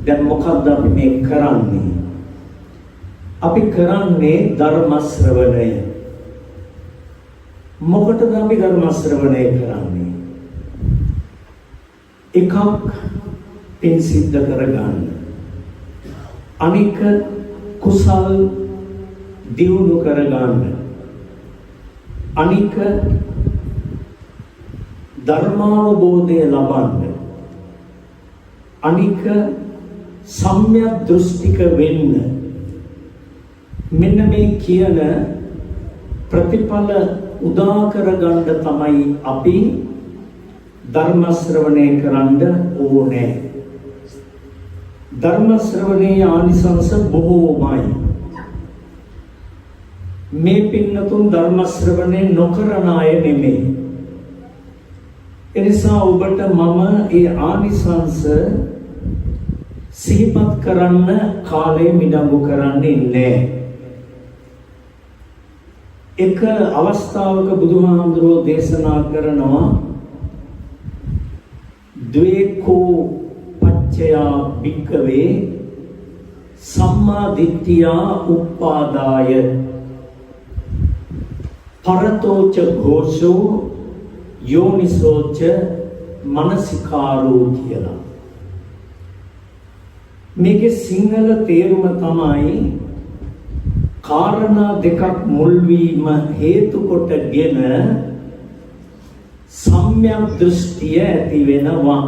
දැන් මොකක්ද අපි මේ කරන්නේ? අපි කරන්නේ ධර්ම ශ්‍රවණය. මොකටද අපි ධර්ම ශ්‍රවණය කරන්නේ? එකක් පින් සිද්ධ කරගන්න. අනික කුසල් දියුණු කරගන්න. අනික ධර්මාවබෝධය ලබන්න. අනික සම්‍යක් දෘෂ්ටික වෙන්න. මෙන්න මේ කියන ප්‍රතිඵල උදා කරගන්න තමයි අපි ධර්ම ශ්‍රවණය කරන්න ඕනේ. ධර්ම ශ්‍රවණයේ ආනිසංස බොහෝමයි. මේ පින්නතුන් ධර්ම ශ්‍රවණය නොකරන අය නෙමෙයි. එනිසා ඔබට මම ඒ ආනිසංස සිහිපත් කරන්න කාලය මිඩංගු කරන්නේ නැහැ. එක අවස්ථාවක බුදුහාමුදුරුවෝ දේශනා කරනවා ද්වේකෝ පච්චයා භික්ඛවේ සම්මා දිට්ඨියා උප්පාදාය පරතෝච ഘോഷෝ යෝනිසෝච මනසිකාරෝ කියලා. මේකේ සිංහල තේරුම තමයි කාරණා දෙකක් මුල් වීම හේතු කොටගෙන සම්‍යක් දෘෂ්ටිය ඇති වෙනවා.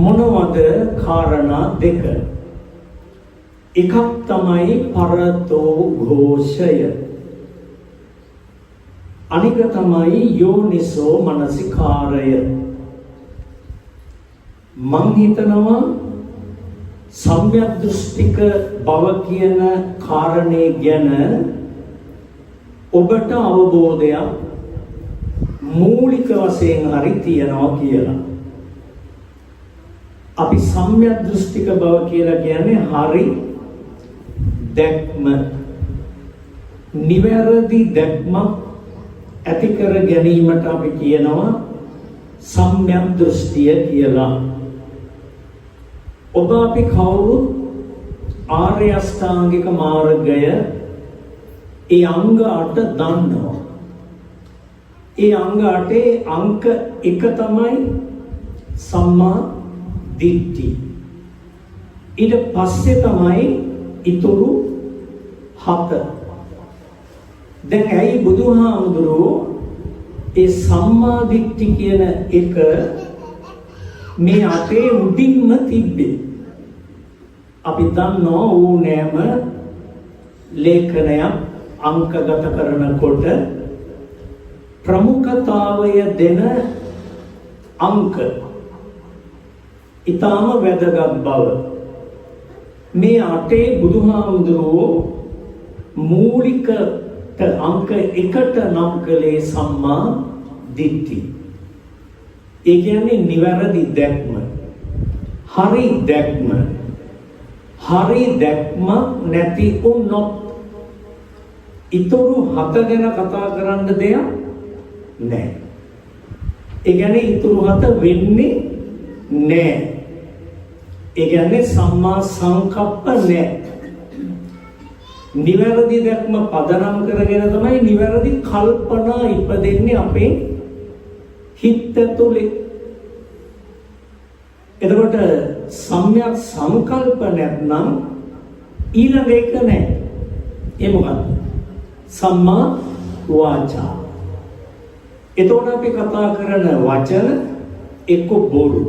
මොනවද කාරණා දෙක? එකක් තමයි පරතෝ ഘോഷය. අනික තමයි යෝනිසෝ මනසිකාරය. මං හිතනවා සම්‍යක් දෘෂ්ටික බව කියන කාරණේ ගැන ඔබට අවබෝධයක් මූලික වශයෙන් හරි තියනවා කියලා. අපි සම්‍යක් දෘෂ්ටික බව කියලා කියන්නේ හරි දැක්ම, නිවැරදි දැක්මක් ඇති කර ගැනීමට අපි කියනවා සම්‍යක් දෘෂ්ටිය කියලා. ඔබ අපි කවුරුත් ආර්ය අෂ්ටාංගික මාර්ගය ඒ අංග 8 දන්නවා. ඒ අංග 8 අංක 1 තමයි සම්මා දිට්ඨි. ඊට පස්සේ තමයි ඊතුරු 7. දැන් ඇයි බුදුහාමුදුරුවෝ ඒ සම්මා දිට්ඨි කියන එක මේ 8 උඩින්ම තිබ්බේ? අපි දන්නවා ඕනෑම ලේඛනයක් අංකගත කරනකොට ප්‍රමුඛතාවය දෙන අංක ඊටම වැදගත් බව. මේ 8 බුදුහාමුදුරුවෝ මූලික අංක 1ට නම් කළේ සම්මා දිට්ඨි. ඒ කියන්නේ නිවැරදි දැක්ම, හරි දැක්ම. හරි දැක්ම නැති වුණොත් ඊතුරු 7 ගැන කතා කරන්න දෙයක් නැහැ. ඒ කියන්නේ ඊතුරු 7 වෙන්නේ නැහැ. ඒ කියන්නේ සම්මා සංකප්ප නැහැ. නිවැරදි දැක්ම පදනම් කරගෙන තමයි නිවැරදි කල්පනා ඉපදෙන්නේ අපේ හිත තුළේ. එතකොට සම්‍යක් සංකල්ප නැත්නම් ඊළඟ එක නැහැ. ඒ මොකක්ද? සම්මා වාචා. එතකොට අපි කතා කරන වචන එක්ක බොරු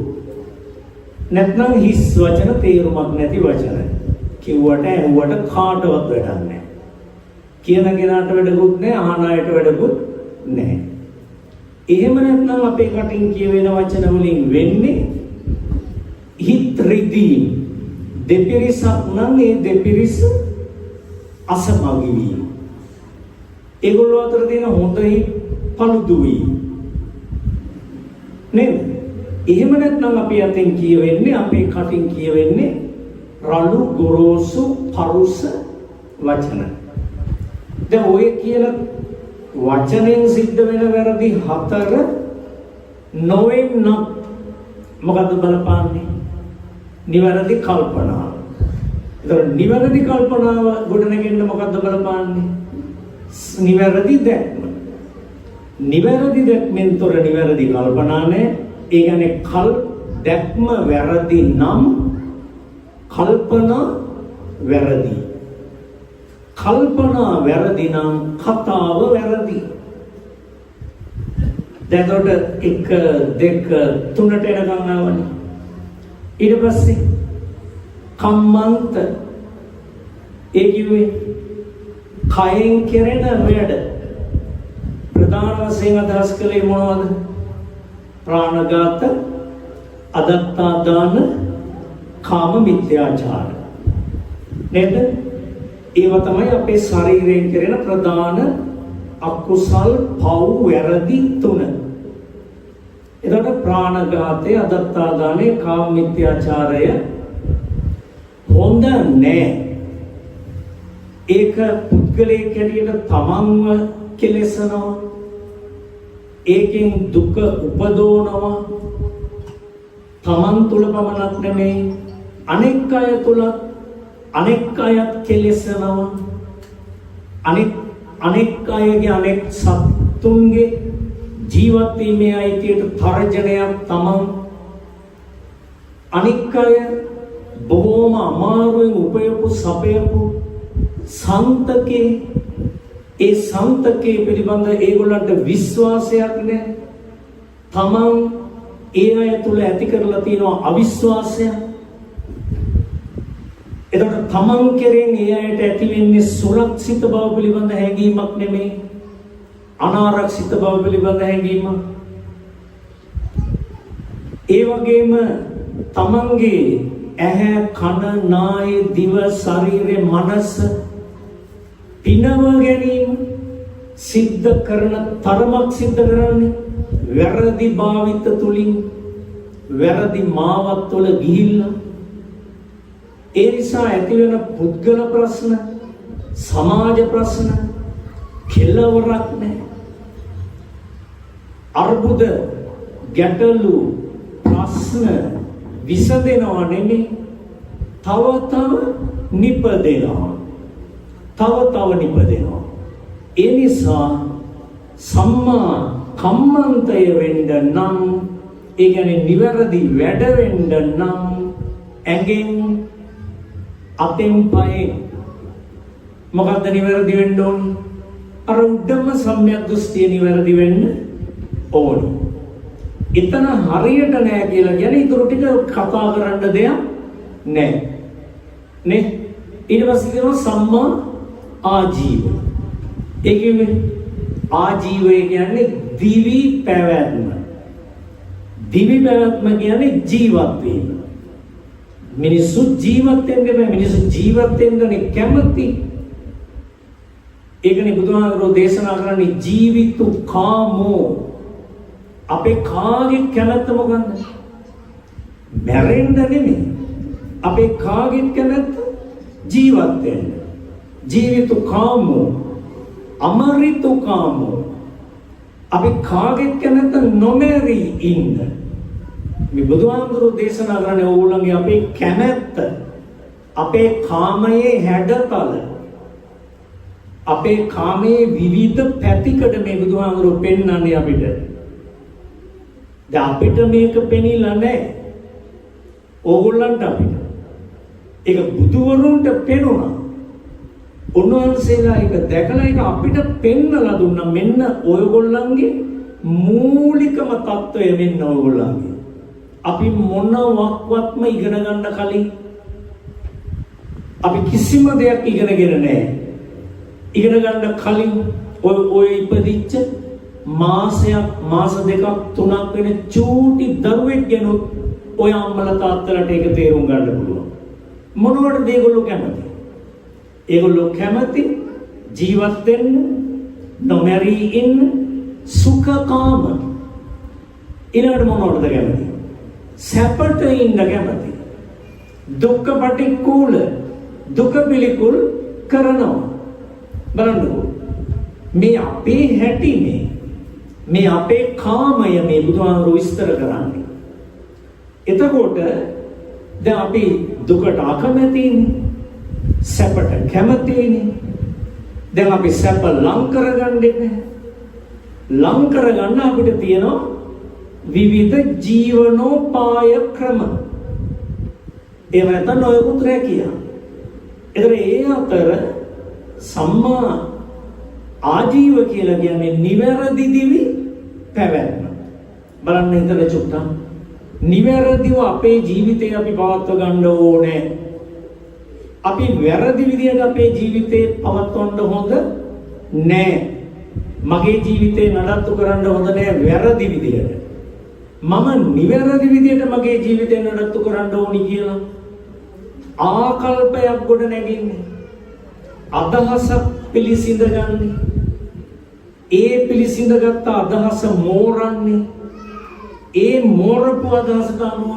නැත්නම් හිස් වචන, තේරුමක් නැති වචන. කිව්වට ඇහුවට කාටවත් වැඩක් නැහැ. කියන කෙනාට වැඩකුත් නැහැ, අහන අයට වැඩකුත් නැහැ. එහෙම නැත්නම් අපේ කටින් කියවෙන වචන වලින් වෙන්නේ හිත රිදීම්. දෙපිරිසක් නම් ඒ දෙපිරිස අසමගි වීම. ඒගොල්ලෝ අතර තියෙන හොඳයි පළුදු වීම. නේද? එහෙම නැත්නම් අපි අතෙන් කියවෙන්නේ, අපේ කටින් කියවෙන්නේ රළු ගොරෝසු පරුස වචන. දැන් ඔය කියන වචනෙන් සිද්ධ වෙන වැරදි 4 නොවෙන්න මොකද්ද බලපාන්නේ? නිවැරදි කල්පනාව. ඒතර නිවැරදි කල්පනාව ගොඩනගෙන්න මොකද්ද බලපාන්නේ? නිවැරදි දැක්ම. නිවැරදි දැක්මෙන් තොර නිවැරදි කල්පනා නැහැ. ඒ කියන්නේ දැක්ම වැරදි නම් කල්පනා වැරදි. කල්පනා වැරදි නම් කතාව වැරදි. දැන් උඩ 1 2 3ට එනකම් ආවනේ. ඊට පස්සේ කම්මන්ත ඒ කිව්වේ කයෙන් කෙරෙන වැඩ. ප්‍රධාන වශයෙන් අදහස් කළේ මොනවද? ප්‍රාණඝාත, අදත්තා දාන, කාම මිත්‍යාචාර. නේද? ඒව තමයි අපේ ශරීරයෙන් කෙරෙන ප්‍රධාන අකුසල් පව් වැරදි 3. එතකොට ප්‍රාණඝාතය, අදත්තා දානය, කාම මිත්‍යාචාරය හොඳ නෑ. ඒක පුද්ගලයෙක් හැටියට තමන්ව කෙලෙසනවා. ඒකෙන් දුක උපදවනවා. තමන් තුල පමණක් නෙමෙයි අනෙක් අය තුල අනෙක් අයත් කෙලෙසනවා. අනෙක් අයගේ අනෙක් සත්තුන්ගේ ජීවත් වීමේ අයිතියට තර්ජනයක් තමන්. අනෙක් අය බොහෝම අමාරුවෙන් උපයපු සපයපු සන්තකේ, ඒ සන්තකේ පිළිබඳ ඒගොල්ලන්ට විශ්වාසයක් නැහැ. තමන් ඒ අය තුල ඇති කරලා තියෙන අවිශ්වාසය. එතකොට තමන් කෙරෙන් ඒ අයට ඇති වෙන්නේ සුරක්ෂිත බව පිළිබඳ හැඟීමක් නෙමෙයි, අනාරක්ෂිත බව පිළිබඳ හැඟීමක්. ඒ වගේම තමන්ගේ ඇහැ, කන, නාය, දිව, ශරීරය, මනස පිනව ගැනීම සිද්ධ කරන තරමක් සිද්ධ කරන්නේ වැරදි භාවිත තුලින්, වැරදි මාවත් තුළ ගිහිල්ලා. ඒ නිසා ඇති වෙන පුද්ගල ප්‍රශ්න, සමාජ ප්‍රශ්න කෙලවරක් නැහැ. අර්බුද, ගැටලු, ප්‍රශ්න විසඳෙනවා නෙමෙයි, තව නිපදෙනවා. තව නිපදෙනවා. ඒ නිසා සම්මා කම්මන්තය වෙන්න නම්, ඒ කියන්නේ නිවැරදි වැඩ වෙන්න නම් ඇඟෙන්, අතෙන්, පයෙන් මොකද්ද නිවැරදි වෙන්න ඕනේ? අර උඩම සම්‍යක් දෘෂ්ටිය නිවැරදි වෙන්න ඕනේ. එතන හරියට නෑ කියලා කියන්නේ ඊටු ටික කතා කරන්න දෙයක් නෑ. නේ? ඊට පස්සේ කියනවා සම්මා ආජීව. ඒ කියන්නේ ආජීවය කියන්නේ දිවි පැවැත්ම. දිවි පැවැත්ම කියන්නේ ජීවත් වීම. මිනිස්සු ජීවත් වෙන්න බෑ. මිනිස්සු ජීවත් වෙන්නනේ කැමති. ඒකනේ බුදුහාමුදුරෝ දේශනා කරන්නේ ජීවිතු කාමෝ. අපේ කාගේ කැමැත්ත මොකන්ද? මැරෙන්න නෙමෙයි. අපේ කාගේ කැමැත්ත? ජීවත් වෙන්න. ජීවිතු කාමෝ, අමරිතු කාමෝ. අපේ කාගේ කැමැත්ත? නොමැරි ඉන්න. මේ බුදුහාමුදුරෝ දේශනා කරන්නේ ඕගොල්ලන්ගේ අපේ කැමැත්ත, අපේ කාමයේ හැඩතල, අපේ කාමයේ විවිධ පැතිකඩ මේ බුදුහාමුදුරෝ පෙන්වන්නේ අපිට. දැන් අපිට මේක පෙනිලා නැහැ. ඕගොල්ලන්ට අපිට. ඒක බුදුවරුන්ට පෙනුණා. උන්වහන්සේලා ඒක දැකලා ඒක අපිට පෙන්නලා දුන්නා. මෙන්න ඔයගොල්ලන්ගේ මූලිකම தত্ত্বය මෙන්න ඔයගොල්ලන්ගේ. අපි මොනවත්ම ඉගෙන ගන්න කලින් අපි කිසිම දෙයක් ඉගෙනගෙන නැහැ. ඉගෙන ගන්න කලින් ඔය ඉපදිච්ච මාසයක්, මාස දෙකක්, තුනක් වෙන චූටි දරුවෙක් ගැනොත් ඔය අම්මලා තාත්තලාට ඒක තේරුම් ගන්න පුළුවන්. මොනවටද ඒගොල්ලෝ කැමති? ඒගොල්ලෝ කැමති ජීවත් වෙන්න, නොමැරි ඉන්න, සුඛකාම. ඊළඟට මොනවටද කැමති? සැපට ඉන්න කැමති. දුක්ඛ පටික්කුල, දුක පිළිකුල් කරනවා. බලන්නකෝ, මේ අපේ හැටිනේ, මේ අපේ කාමය මේ බුදුහාමුදුරුවෝ විස්තර කරන්නේ. එතකොට දැන් අපි දුකට අකමැතිනේ. සැපට කැමතිනේ. දැන් අපි සැප ලං කරගන්නේ නැහැ. ලං කරගන්න අපිට තියෙනවා විවිධ ජීවනෝපාය ක්‍රම. ඒව නැත්නම් නොයෙකුත් රැකියා. ඒතර ඒ අතර සම්මා ආජීව කියලා කියන්නේ නිවැරදි දිවි පැවැත්ම. බලන්න හිතලා චුට්ටක්. නිවැරදිව අපේ ජීවිතේ අපි පවත්ව ගන්න ඕනේ. අපි වැරදි විදියට අපේ ජීවිතේ පවත්වන්න හොඳ නෑ. මගේ ජීවිතේ නඩත්තු කරන්න හොඳ නෑ වැරදි විදියට. මම නිවැරදි විදියට මගේ ජීවිතේ නඩත්තු කරන්න ඕනි කියලා ආකල්පයක් ගොඩ නැගින්නේ. අදහසක් පිළිසිඳ ගන්න. ඒ පිළිසිඳගත් අදහස මෝරන්නේ. ඒ මෝරපු අදහසට අනුව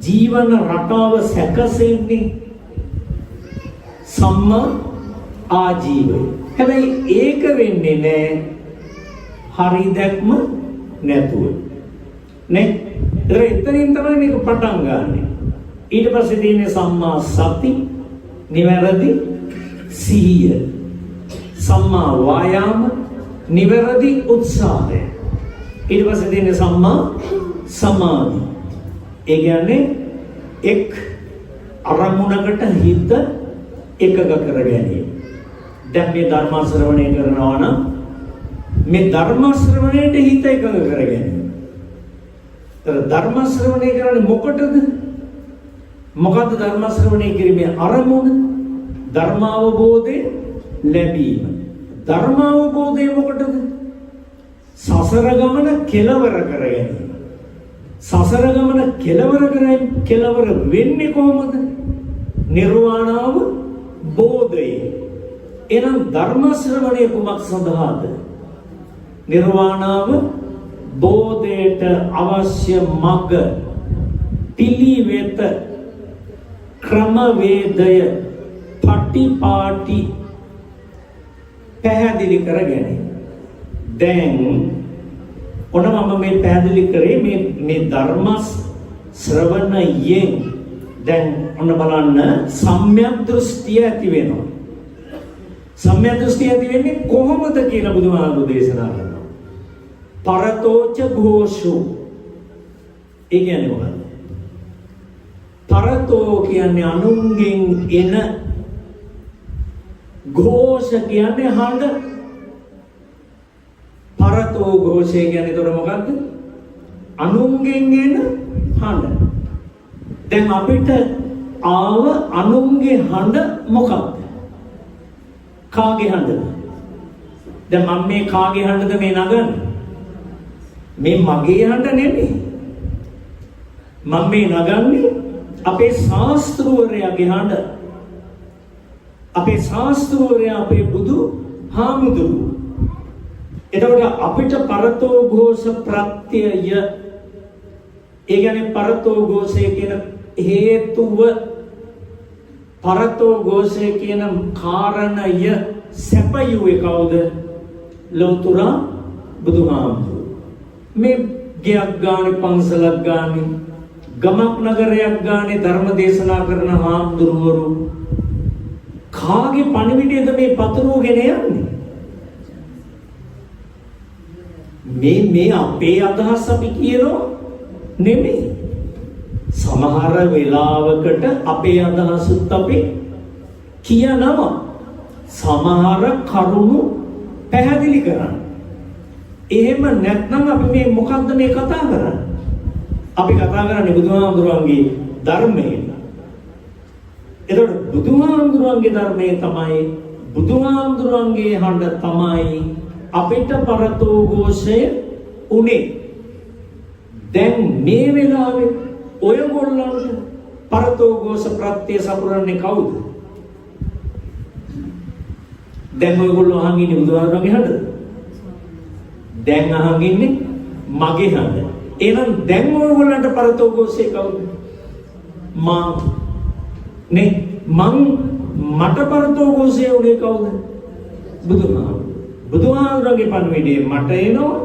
ජීවන රටාව සැකසෙන්නේ සම්මා ආජීවය. හැබැයි ඒක වෙන්නේ නෑ හරි දැක්ම නැතුව. නේ? එතනින් තමයි මේක පටන් ගන්නෙ. ඊට පස්සේ තියෙන්නේ සම්මා සති, නිවැරදි සිහිය. සම්මා වායාම, නිවැරදි උත්සාහය. ඊට පස්සේ තියෙන්නේ සම්මා සමාධි. ඒ කියන්නේ එක් අරමුණකට හිත එකග කර ගැනීම. දැන් මේ ධර්ම ශ්‍රවණය කරනවා නම් මේ ධර්ම ශ්‍රවණයට හිත එකග කර ගැනීම. ධර්ම ශ්‍රවණය කරන්නේ මොකටද? මොකද්ද ධර්ම ශ්‍රවණය කිරීමේ අරමුණ? ධර්මාවබෝධය ලැබීම. ධර්මාවබෝධය මොකටද? සසර ගමන කෙලවර කර ගැනීම. සසර ගමන කෙලවර වෙන්නේ කොහොමද? නිර්වාණාව බෝධය. එනම් ධර්ම ශ්‍රවණය කුමක් සඳහාද? නිර්වාණාව බෝධයට අවශ්‍ය මඟ, පිළිවෙත, ක්‍රමවේදය, පටිපාටි පැහැදිලි කර ගැනීම. දැන් ඔන්න මම මේ පැහැදිලි කරේ මේ ධර්ම ශ්‍රවණයෙන් දැන් ඔන්න බලන්න සම්‍යක් දෘෂ්ටිය ඇති වෙනවා. සම්‍යක් දෘෂ්ටිය ඇති වෙන්නේ කොහොමද කියලා බුදුහාමුදුරු දේශනා කරනවා. පරතෝච ഘോഷෝ. ඒ කියන්නේ මොකක්ද? පරතෝ කියන්නේ අනුන්ගෙන් එන, ഘോഷ කියන්නේ හඬ. පරතෝ ഘോഷය කියන්නේ ඒතර මොකක්ද? අනුන්ගෙන් එන හඬ. දැන් අපිට ආව අනුන්ගේ හඬ මොකක්ද? කාගේ හඬද? දැන් මම මේ කාගේ හඬද මේ නගන්නේ? මේ මගේ හඬ නෙමෙයි. මම මේ නගන්නේ අපේ ශාස්ත්‍රවරයාගේ හඬ. අපේ ශාස්ත්‍රවරයා අපේ බුදු හාමුදුරුවෝ. එතකොට අපිට පරතෝ ഘോഷ ප්‍රත්‍යය, ඒ කියන්නේ පරතෝ ഘോഷය කියන හේතුව, පරතෝ ഘോഷය කියන කාරණය සැපයුවේ කවුද? ලෞතර බුදුහාමුදුරුවෝ. මේ ගයක් ගානේ, පන්සලක් ගානේ, ගමක් නගරයක් ගානේ ධර්ම දේශනා කරන හාමුදුරුවරු කාගේ පණිවිඩයද මේ පතුරවගෙන යන්නේ? මේ අපේ අදහස් අපි කියනවා නෙමෙයි. සමහර වෙලාවකට අපේ අදහසුත් අපි කියනවා. සමහර කරුණු පැහැදිලි කරන්න. එහෙම නැත්නම් අපි මේ මොකද්ද මේ කතා කරන්නේ? අපි කතා කරන්නේ බුදුහාමුදුරන්ගේ ධර්මයෙන්. එතකොට බුදුහාමුදුරන්ගේ ධර්මයේ තමයි, බුදුහාමුදුරන්ගේ හඬ තමයි අපිට පරතෝ ഘോഷය උනේ. දැන් මේ වෙලාවේ ඔයගොල්ලන්ට පරතෝ ഘോഷ ප්‍රත්‍ය සපුරන්නේ කවුද? දැන් ඔයගොල්ලෝ අහන් ඉන්නේ බුදුහාමුදුරන්ගේ හඬ. දැන් අහන් ඉන්නේ මගේ හඬ. එහෙනම් දැන් ඔයගොල්ලන්ට පරතෝ ഘോഷය කවුද? මට පරතෝ ഘോഷය උනේ කවුද? බුදුහාමුදුරුවෝ. බුදුහාමුදුරන්ගේ පණිවිඩය මට එනවා,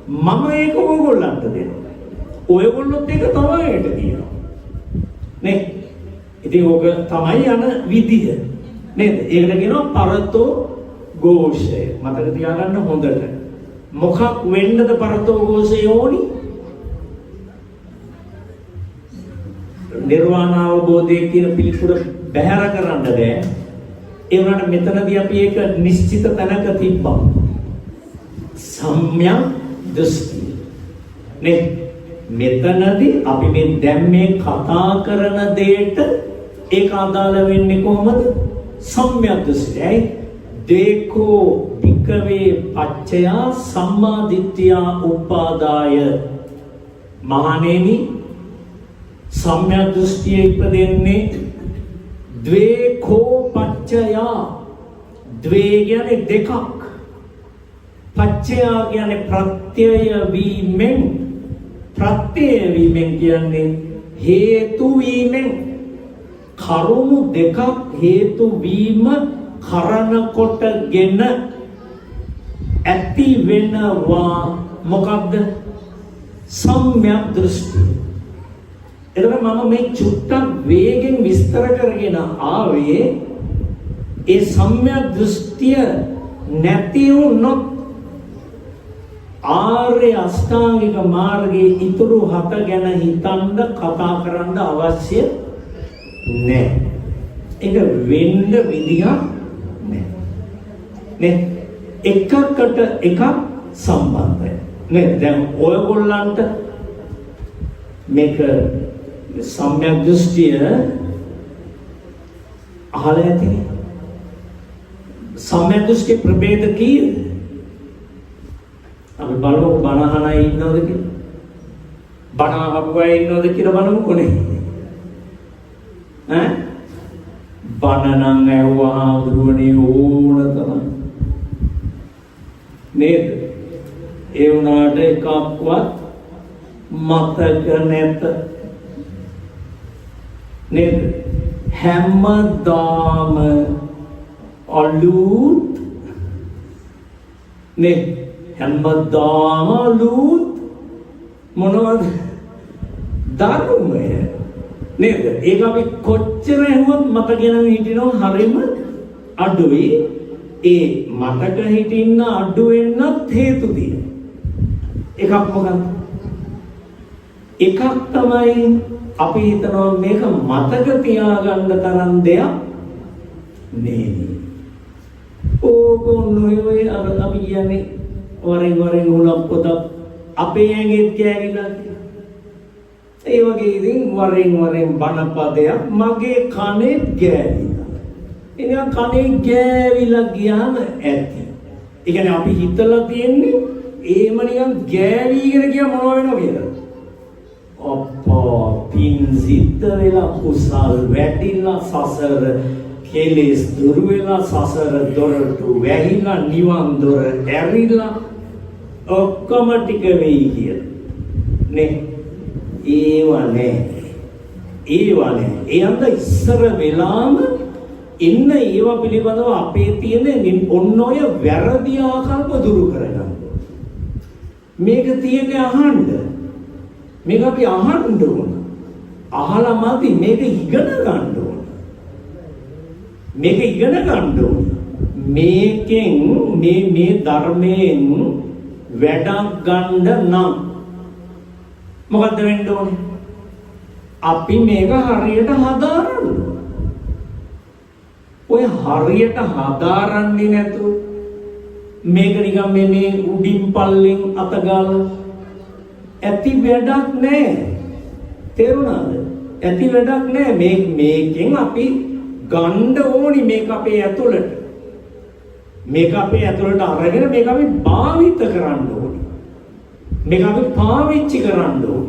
මම ඒක ඔයගොල්ලන්ට දෙනවා. ඔයගොල්ලොත් ඒක තවයට කියනවා. නේ ඉතින් ඕක තමයි යන විදිය නේද ඒකට කියනවා පරතෝ ഘോഷය මතක තියාගන්න හොඳට මොකක් වෙන්නද පරතෝ ഘോഷය ඕනි නිර්වාණ අවබෝධය කියන පිළිතුර බැහැර කරන්න බෑ ඒ වුණාට මෙතනදී අපි ඒක නිශ්චිත තැනක තිබ්බා සම්‍යක් දෘෂ්ටි නේ මෙතනදී අපි මේ දැන් මේ කතා කරන දෙයට ඒක අදාළ වෙන්නේ කොහොමද සම්‍යක් දෘෂ්ටියයි දේකෝ භික්ඛවේ පච්චයා සම්මා දිට්ඨියා උපාදාය මහණෙනි සම්‍යක් දෘෂ්ටිය ඉපදෙන්නේ ද්වේකෝ පච්චයා ද්වේ කියන්නේ දෙකක් පච්චයා කියන්නේ ප්‍රත්‍යය වීමෙන් කියන්නේ හේතු වීමෙන් කරුණු දෙකක් හේතු වීම කරන කොටගෙන ඇති වෙනවා මොකක්ද සම්‍යක් දෘෂ්ටි එතකොට මම මේ චුට්ටක් වේගෙන් විස්තර කරගෙන ආවේ ඒ සම්‍යක් දෘෂ්ටිය නැති වුණොත් ආර්ය අෂ්ටාංගික මාර්ගයේ ඊතුරු හත ගැන හිතන්න කතා කරන්න අවශ්‍ය නැහැ. ඒක වෙන්න විදියක් නැහැ. නේ එකකට එකක් සම්බන්ධයි. නේ දැන් ඔයගොල්ලන්ට මේක සම්‍යක් දෘෂ්ටිය අහලා ඇතිනේ. සම්‍යක් දෘෂ්ටි ප්‍රභේද කීයද? අපි බලමු බණ අහන අය ඉන්නවද කියලා. බණ අහපු අය ඉන්නවද කියලා බලමුකෝ නේ. ඈ බණ නම් ඇහුවා දුරණේ ඕන තරම්. නේද? ඒ වුණාට එකක්වත් මතක නැත. නේද? හැමදාම අලුත් නේ හැමදාම අලුත් මොනවද ධර්මය නේද ඒක අපි කොච්චර ඇහුවත් මතගෙන හිටිනවා හරියම අඩුයි ඒ මතක හිටින්න අඩු වෙන්නත් හේතු තියෙනවා එකක් මොකක්ද එකක් තමයි අපි හිතනවා මේක මතක තියාගන්න තරම් දෙයක් නෙවෙයි ඕගොල්ලෝ අපි කියන්නේ වරෙන් උලක් පොත අපේ ඇඟෙත් කෑවිලා ඒ වගේ ඉතින් වරෙන් බණපදයක් මගේ කනේ ගෑවිලා එනිසා කනේ ගෑවිලා ගියාම ඇති ඒ කියන්නේ අපි හිතලා තියෙන්නේ ඒම නිකන් ගෑවිගෙන ගියා මොනව වෙනව කියලා අප්පා පින් සිද්ධ වෙලා කුසල් වැඩිලා සසර කෙලෙස් දුරු වෙලා සසර දොරටු වැහිලා නිවන් දොර ඇරිලා ඔක්කොම ටික වෙයි කියලා නේ ඒව නෑ ඒ අන්ද ඉස්සර වෙලාම ඉන්න ඒව පිළිබඳව අපේ තියෙන ඔන්න ඔය වැරදි ආකල්ප දුරු කරගන්න මේක තියෙන්නේ අහන්න මේක අපි අහන්න ඕන අහලා මදි මේක ඉගෙන ගන්න ඕන මේක ඉගෙන ගන්න ඕන මේකෙන් මේ ධර්මයෙන් වැඩක් ගන්න නම් මොකද්ද වෙන්න ඕනේ අපි මේක හරියට හදාරන්න ඔය හරියට හදාරන්නේ නැතුව මේක නිකන් මේ උඩින් පල්ලෙන් අතගාලා ඇති වැඩක් නැහැ තේරුණාද ඇති වැඩක් නැහැ මේකෙන් අපි ගන්න ඕනි මේක අපේ ඇතුළට අරගෙන මේක අපි භාවිත කරන්න ඕනි මේක අපි පාවිච්චි කරන්න ඕනි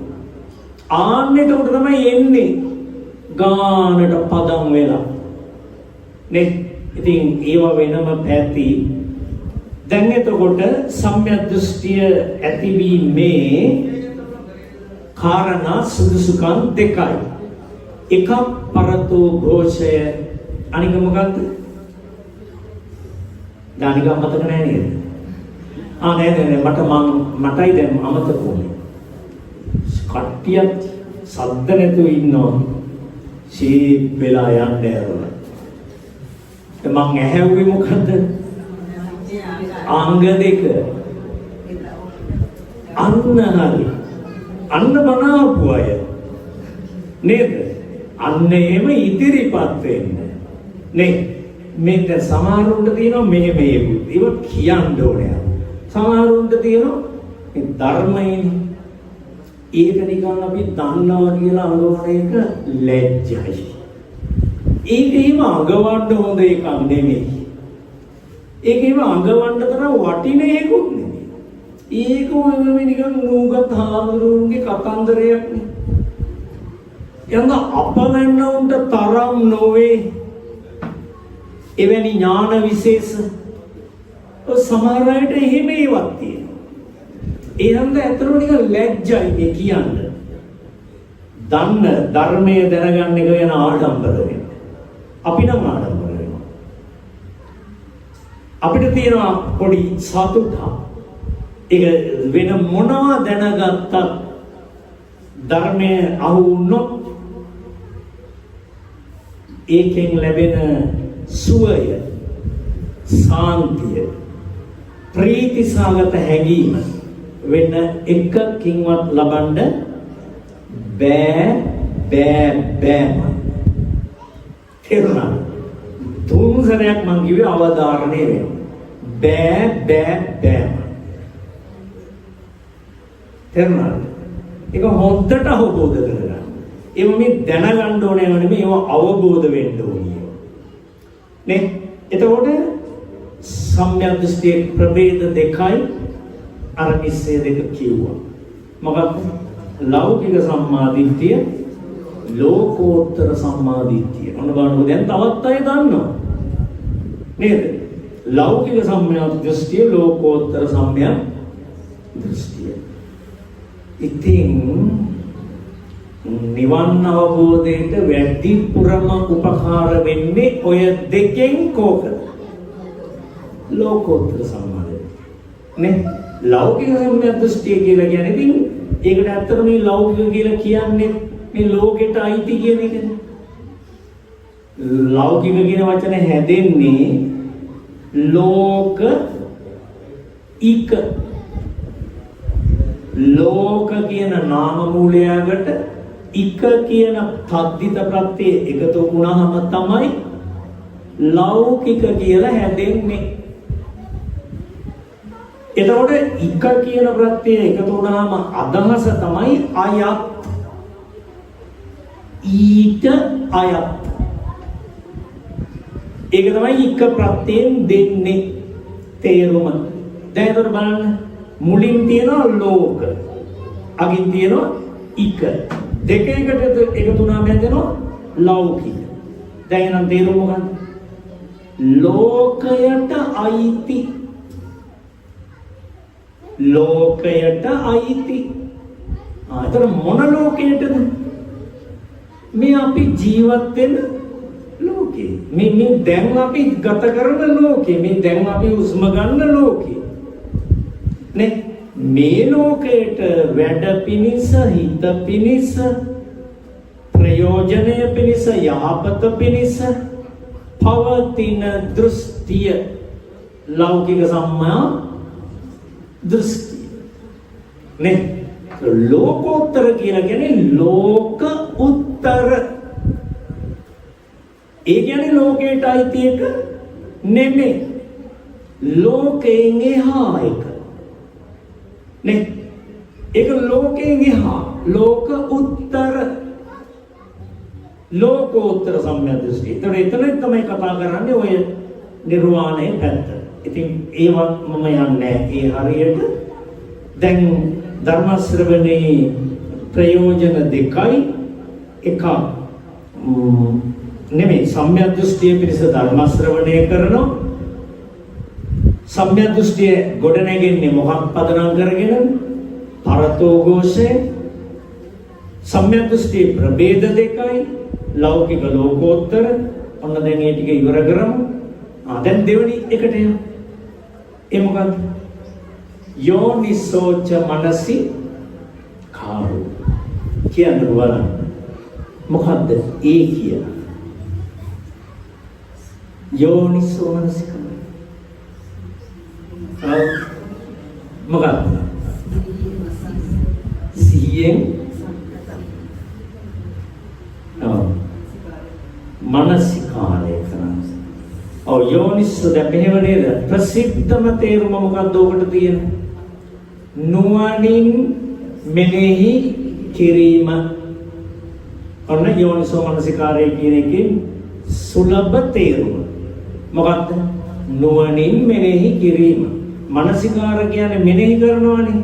ආන්නේ උඩ තමයි එන්නේ ගානට පදම් වෙලා නේ ඉතින් ඒව වෙනම පැති දැන් එතකොට සම්‍යක් දෘෂ්ටිය ඇතිවීමේ කාරණා සුදුසුකම් දෙකයි එකක් පරතෝ ഘോഷය අනික මොකක්ද දානික මතක නැහැ නේද නෑ මටයි දැන් අමතක වුනේ කට්ටියක් සද්ද නැතුව ඉන්නවා චීප් වෙලා යන්නේ නේද? මං ඇහැව්වේ මොකද්ද? අංග දෙක. අන්න හරි. අන්න බනාපු අය නේද? අන්න එහෙම ඉදිරිපත් වෙන්න. නේ මේක සමහරුන්ට තියෙනවා මේ බුද්ධි. ඒක කියන්න ඕනේ. සමහරුන්ට තියෙනවා මේ ධර්මයනේ. ඒක නිකන් අපි දන්නවා කියලා අඟවන එක ලැජ්ජයි. ඒකේම අඟවන්න හොඳ එකක් නෙමෙයි. ඒකේම අඟවන්න තරම් වටින එකක් නෙමෙයි. ඒක ඔයම නිකන් නූගත් හාමුදුරුවන්ගේ කතන්දරයක් නේ. යන්න අපවැන්නවුන්ට තරම් නොවේ එවැනි ඥාන විශේෂ සමහර අයට එහෙම ඒවත් තියෙනවා. ඒ හන්ද ඇත්තටම නිකන් ලැජ්ජයි මේ කියන්න. දන්න ධර්මයේ දැනගන්න එක ගැන ආඩම්බර වෙන්න. අපි නම් ආඩම්බර වෙනවා. අපිට තියෙනවා පොඩි සතුටක්. ඒක වෙන මොනවා දැනගත්තත් ධර්මයේ අහු වුණොත් ඒකෙන් ලැබෙන සුවය, සාන්තිය, ප්‍රීතිසහගත හැඟීම වෙන එකකින්වත් ලබන්න බෑ. තේරුණා? තුන් සැරයක් මං කිව්වේ අවධාරණය වෙනවා. බෑ. තේරුණාද? ඒක හොද්දට අවබෝධ කරගන්න. ඒව මේ දැනගන්න ඕනේ නෙමෙයි, ඒව අවබෝධ වෙන්න ඕනේ. නේ? එතකොට සම්‍යක් දෘෂ්ටියේ ප්‍රභේද දෙකයි අර නිස්සය දෙක කිව්වා. මොකක්ද? ලෞකික සම්මාදිට්ඨිය, ලෝකෝත්තර සම්මාදිට්ඨිය. ඔන්න බලන්න දැන් තවත් අය දන්නවා. නේද? ලෞකික සම්‍යක් දෘෂ්ටිය, ලෝකෝත්තර සම්‍යක් දෘෂ්ටිය. ඉතින් නිවන් අවබෝධයට වැඩිපුරම උපකාර වෙන්නේ ඔය දෙකෙන් කෝකද? ලෝකෝත්තර සම්මාදිට්ඨිය. නේ? ලෞකික සම්‍යක් දෘෂ්ටිය කියලා කියන්නේ ඉතින් ඒකට ඇත්තට මේ ලෞකික කියලා කියන්නේ මේ ලෝකෙට අයිති කියන එකනේ. ලෞකික කියන වචන හැදෙන්නේ ලෝක කියන නාම මූලයකට ඉක කියන තද්දිත ප්‍රත්‍යය එකතු වුණාම තමයි ලෞකික කියලා හැදෙන්නේ. එතකොට ඉක කියන ප්‍රත්‍යය එකතු වුණාම අදහස තමයි අයත්. ඊට අයත්. ඒක තමයි ඉක ප්‍රත්‍යයෙන් දෙන්නේ තේරුම. දැන් ඒතර බලන්න මුලින් තියෙනවා ලෝක, අගින් තියෙනවා ඉක. දෙක එකට එකතු වුණාම හැදෙනවා ලෞකික. දැන් එනම් තේරුම මොකක්ද? ලෝකයට අයිති. ලෝකයට අයිති. එතන මොන ලෝකයටද? මේ අපි ජීවත් වෙන ලෝකේ. මේ දැන් අපි ගත කරන ලෝකේ. මේ දැන් අපි හුස්ම ගන්න ලෝකේ. නේ? මේ ලෝකයට වැඩ පිණිස, හිත පිණිස, ප්‍රයෝජනය පිණිස, යහපත පිණිස පවතින දෘෂ්ටිය ලෞකික සම්මා දෘෂ්ටිය. නේ? ලෝකෝත්තර කියලා කියන්නේ ලෝක උත්තර. ඒ කියන්නේ ලෝකයට අයිති එක නෙමෙයි. ලෝකයෙන් එහා එක. නේ? ඒක ලෝකයෙන් එහා. ලෝක උත්තර. ලෝකෝත්තර සම්‍යක් දෘෂ්ටිය. එතන තමයි කතා කරන්නේ ඔය නිර්වාණය පැත්ත. ඉතින් ඒවත් මම යන්නේ ඒ හරියට. දැන් ධර්ම ශ්‍රවණේ ප්‍රයෝජන දෙකයි. එකක් නෙමෙයි සම්‍යක් දෘෂ්ටිය පිණිස ධර්ම ශ්‍රවණය කරනවා. සම්‍යක් දෘෂ්ටිය ගොඩ නැගෙන්නේ මොකක් පදනම් කරගෙන? පරතෝ ഘോഷය. සම්‍යක් දෘෂ්ටිය ප්‍රභේද දෙකයි. ලෞකික ලෝකෝත්තර. ඔන්න දැන් මේ ටික ඉවර කරමු. දැන් දෙවෙනි එකට යමු. ඒ මොකක්ද? යෝනිසෝච මනසි කාරු. කියන්න බලන්න. මොකද්ද ඒ කියලා? යෝනිසෝ මනසිකාරය. මොකක්ද? සිහියෙන් මනසිකාරය කරන්නේ. යෝනිසෝ දැන් මෙහෙම නේද? ප්‍රසිද්ධම තේරුම මොකක්ද ඔකට තියෙන? නුවණින් මෙනෙහි කිරීම. ඔන්න යෝනිසෝ මනසිකාරය කියන එකේ සුලභ තේරුම. මොකක්ද? නුවණින් මෙනෙහි කිරීම. මනසිකාර කියන්නේ මෙනෙහි කරනවානේ.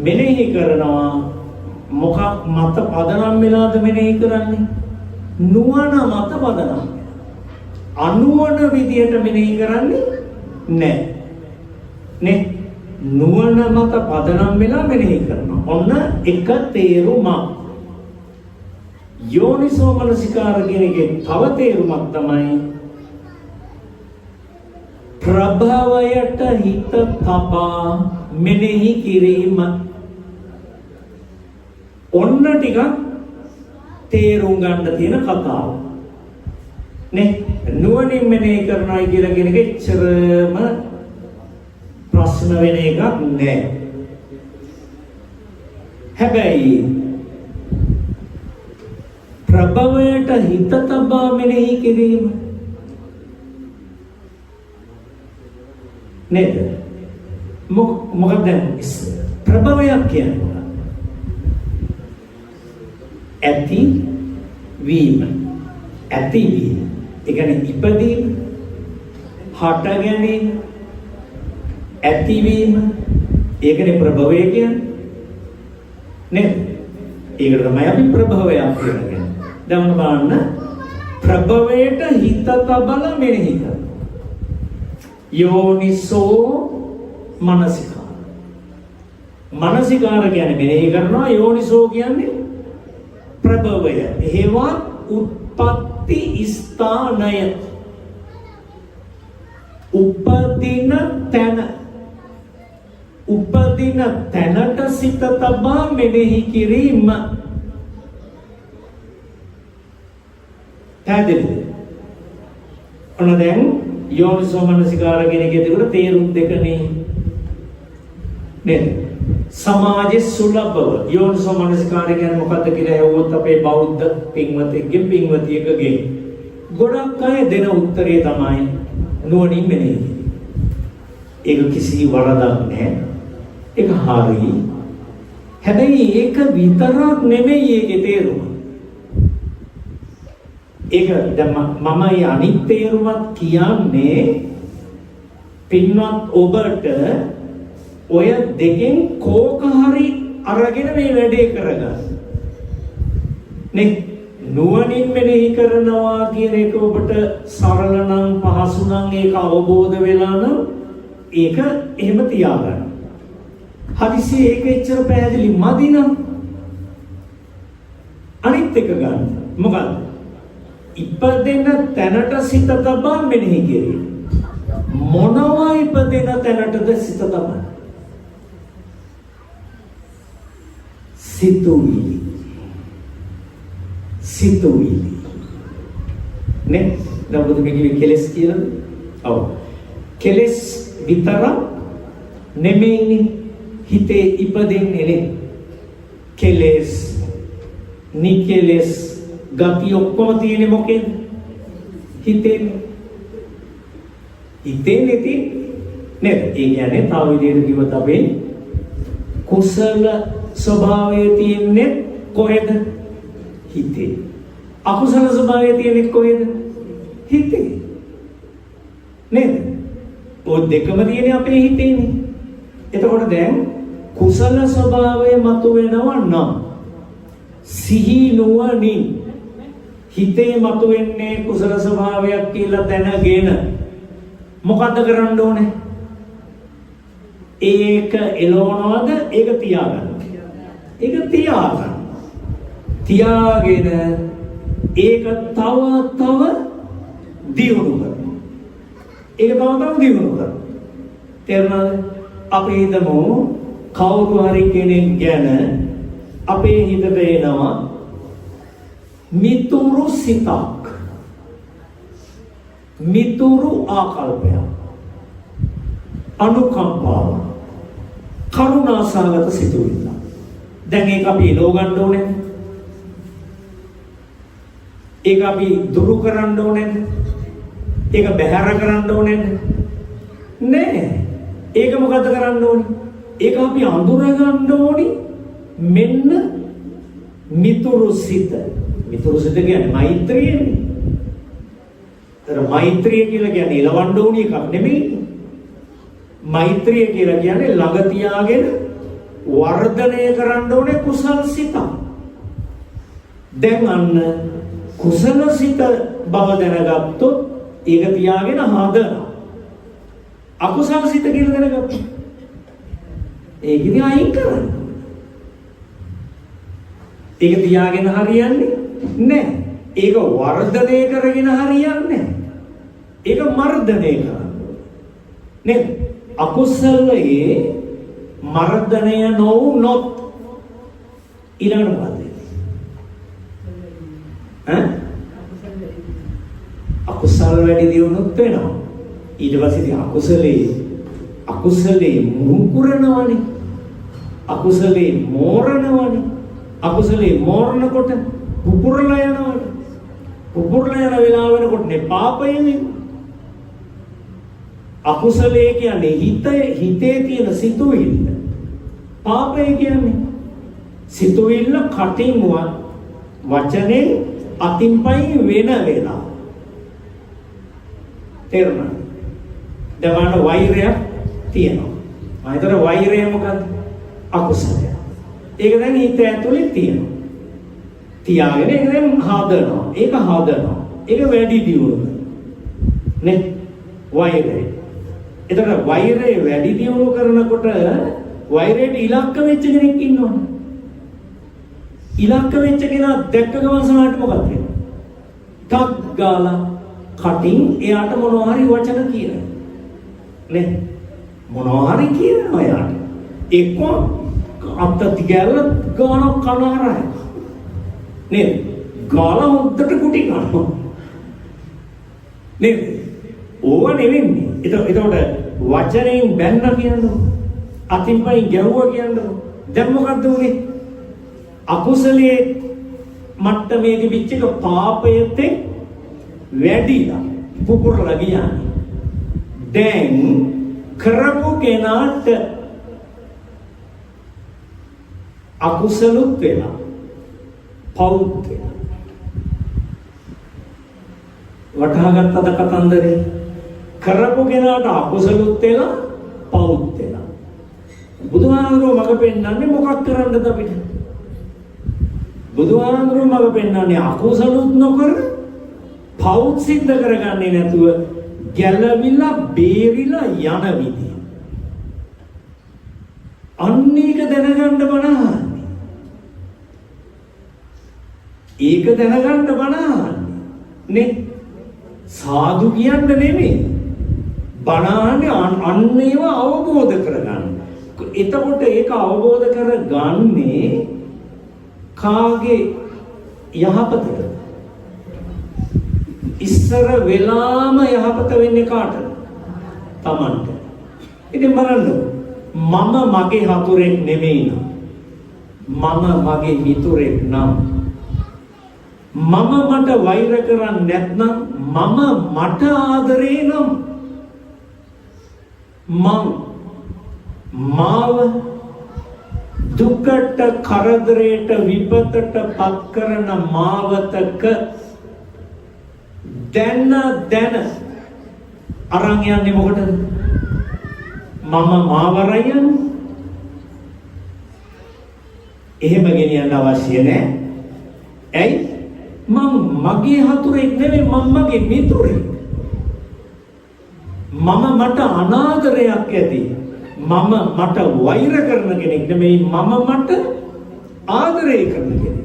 මෙනෙහි කරනවා මොකක් මත පදනම් වෙලාද මෙනෙහි කරන්නේ? නුවණ මත පදනම්. අනුවණ විදියට මෙනෙහි කරන්නේ නැහැ. නේ? නුවණ මත පදනම් වෙලා මෙනෙහි කරනවා. ඔන්න එක තේරුමක්. යෝනිසෝ මනසිකාර කියන එකේ තව තේරුමක් තමයි ප්‍රභවයට හිත තබා මෙනෙහි කිරීම. ඔන්න ටිකක් තේරුම් ගන්න තියෙන කතාව. නේ? නුවණින් මෙනෙහි කරනවා කියලා කියන එක එච්චරම ප්‍රශ්න වෙන එකක් නෑ. හැබැයි ප්‍රභවයට හිත තබා මෙනෙහි කිරීම නේද? මොකක්ද ප්‍රභවයක් කියන්නේ? ඇති වීම. ඇති වීම. ඒ කියන්නේ ඉපදීම, හට ගැනීම, ඇතිවීම. ඒකනේ ප්‍රභවය කියන්නේ. නේද? ඒකට තමයි අපි ප්‍රභවයක් කියන්නේ. දැන් බලන්න ප්‍රභවයට හිත තබලා මෙනෙහි කරනවා. යෝනිසෝ මනසිකාර. මනසිකාර කියන්නේ මෙනෙහි කරනවා. යෝනිසෝ කියන්නේ ප්‍රභවය. හේවත් උත්පත්ති ස්ථානය. උපදින තැන. උපදින තැනට සිත තබා මෙනෙහි කිරීම. පැහැදිලිද? ඔන්න දැන් යෝනිසෝ මනසිකාර කියන එකේ තිබුණ තේරුම් දෙකනේ නේද? සමාජයේ සුලභව යෝනිසෝ මනසිකාර කියන්නේ මොකද්ද කියලා ඇහුවොත් අපේ බෞද්ධ පින්වතෙක්ගෙන් පින්වතියකගෙන් ගොඩක් අය දෙන උත්තරේ තමයි නුවණින් මෙනෙහි කිරීම. ඒක කිසි වරදක් නැහැ. ඒක හරි. හැබැයි ඒක විතරක් නෙමෙයි ඒකේ තේරුම. ඒක දැන් මම අනිත් තේරුමත් කියන්නේ පින්වත් ඔබට ඔය දෙකෙන් කෝක හරි අරගෙන මේ වැඩේ කරගන්න. නේ? නුවණින් මෙනෙහි කරනවා කියන එක ඔබට සරල නම් පහසු නම් ඒක අවබෝධ වෙලා නම් ඒක එහෙම තියාගන්න. හදිසි ඒක එච්චර පැහැදිලි මදි නම් අනිත් එක ගන්න. මොකද? ඉපදෙන තැනට සිත තබා මෙනෙහි කිරීම. මොනවා ඉපදෙන තැනටද සිත තබන්නේ? සිතුවිලි. සිතුවිලි. නේ? දැන් බුදු මෙකිවි කෙලස් කියලා. ඔව්. කෙලස් විතර නෙමෙයිනේ හිතේ ඉපදෙන්නේ නේ. කෙලස් නිකෙලස් ගති ඔක්කොම තියෙන්නේ මොකෙන්ද? හිතෙන්. හිතෙන් නැති නේද? ඒ කියන්නේ තව විදිහට කිව්වොත් අපේ කුසල ස්වභාවය තියෙන්නේ කොහෙද? හිතේ. අකුසල ස්වභාවය තියෙන්නේ කොහෙද? හිතේ. නේද? ඔය දෙකම තියෙන්නේ අපේ හිතේනේ. එතකොට දැන් කුසල ස්වභාවය මතුවෙනවා නම් සිහි නුවණින් හිතේ මතුවෙන්නේ කුසල ස්වභාවයක් කියලා දැනගෙන මොකද්ද කරන්න ඕනේ? ඒක එළවනවද? ඒක තියාගන්න. ඒක තියාගන්න. තියාගෙන ඒක තව දියුණු කරනවා. ඒක තව දියුණු කරනවා. තේරුණාද? අපි හිතමු කවුරු හරි කෙනෙක් ගැන අපේ හිතට එනවා මිතුරු සිතක්, මිතුරු ආකල්පයක්, අනුකම්පාව, කරුණාසහගත සිතුවිල්ල. දැන් ඒක අපි එලෝ ගන්න ඕනේ. ඒක අපි දුරු කරන්න ඕනේ. ඒක බැහැර කරන්න ඕනේ නෑ. ඒක මොකද කරන්න ඕනේ? ඒක අපි අඳුර ගන්න ඕනේ. මෙන්න මිතුරු සිත. මිතුරු සිත කියන්නේ මෛත්‍රියනේ. ඒතර මෛත්‍රිය කියලා කියන්නේ ඉලවන්න ඕනේ එකක් නෙමෙයි. මෛත්‍රිය කියලා කියන්නේ ළඟ තියාගෙන වර්ධනය කරන්න ඕනේ කුසල් සිත. දැන් අන්න කුසල සිත බව දැනගත්තොත් ඒක තියාගෙන හදනවා. අකුසල සිත කියලා දැනගත්තොත් ඒක ඉතින් අයින් කරන්න. ඒක තියාගෙන හරියන්නේ නැහැ. ඒක වර්ධනය කරගෙන හරියන්නේ නැහැ. ඒක මර්ධනය කරන්න නේද? අකුසලයේ මර්ධනය නොවුනොත් ඊළඟට මොකද? අකුසල වැඩි දියුණුත් වෙනවා. ඊට පස්සේ අකුසලේ මුහුකුරනවනේ. අකුසලේ මෝරනවනේ. අකුසලේ මෝරනකොට පුපුරලා යනවනේ. පුපුරලා යන වෙලාව වෙනකොට නේ පාපය වෙන්නේ. අකුසලයේ කියන්නේ හිතේ තියෙන සිතුවිල්ල. පාපය කියන්නේ සිතුවිල්ල කටින් වචනේ අතින් පයින් වෙන වෙලා. තේරුණා? දැන් වෛරයක් තියෙනවා. මම හිතන වෛරය මොකද්ද? අකුසලය. ඒක දැන් හිත ඇතුලේ තියෙනවා. තියාගෙන ඒක දැන් හදනවා. ඒක වැඩි දියුණුව. නේ? වෛරය. එතකොට වෛරය වැඩි දියුණු කරනකොට වෛරයට ඉලක්ක වෙච්ච කෙනෙක් ඉන්නවනේ. ඉලක්ක වෙච්ච කෙනා දැක්ක ගමන් සමහරට මොකක්ද වෙන්නේ? ටක් ගාලා කටින් එයාට මොනවා හරි වචන කියනවා. නේ? මොනවා හරි කියනවා එයාට. එක්ක අත්ත තිගැල්ල ගාන කනහරයි. නේ? ගාලා හොද්දට කුටි ගන්නවා. නේ? ඕව නෙවෙන්නේ. එතකොට වචනයෙන් බැන්න කියනවා. අතින් පයින් ගැහුවා කියනවා. දැන් මොකද්ද උනේ? අකුසලයේ මට්ටමේ තිබිච්ච එක පාපයට වැඩිලා පුපුරලා ගියානේ. දැන් කරපු කෙනාට අකුසලුත් වෙලා පවුත් වෙලා. වටහාගත්තද කතන්දරේ? කරපු කෙනාට අකුසලුත් වෙලා පවුත් වෙලා. බුදුහාමුදුරුවෝ මඟ පෙන්නන්නේ මොකක් කරන්නද අපිට? බුදුහාමුදුරුවෝ මඟ පෙන්නන්නේ අකුසලුත් නොකර පවුත් සිද්ධ කරගන්නේ නැතුව ගැලවිලා බේරිලා යන විදිය. අන්න ඒක දැනගන්න බණහන්නේ. ඒක දැනගන්න බණහන්නේ. නේ? සාදු කියන්න නෙමෙයි. බණහන්නේ අන්න ඒවා අවබෝධ කරගන්න. එතකොට ඒක අවබෝධ කරගන්නේ කාගේ යහපතද? ඉස්සර වෙලාම යහපත වෙන්නේ කාටද? Tamanට. ඉතින් බලන්න මම මගේ හතුරෙක් නෙමෙයි නම්, මම මගේ මිතුරෙක් නම්, මම මට වෛර කරන්නේ නැත්නම්, මම මට ආදරේ නම්, මාව දුකට කරදරයට විපතට පත් කරන මාවතක දැන අරන් යන්නේ මොකටද? මම මාවරය යන්නේ. එහෙම ගෙනියන්න අවශ්‍ය නැහැ. ඇයි? මම මගේ හතුරෙක් නෙවෙයි, මම මගේ මිතුරෙක්. මම මට අනාදරයක් ඇති. මම මට වෛර කරන කෙනෙක් නෙමෙයි, මම මට ආදරය කරන කෙනෙක්.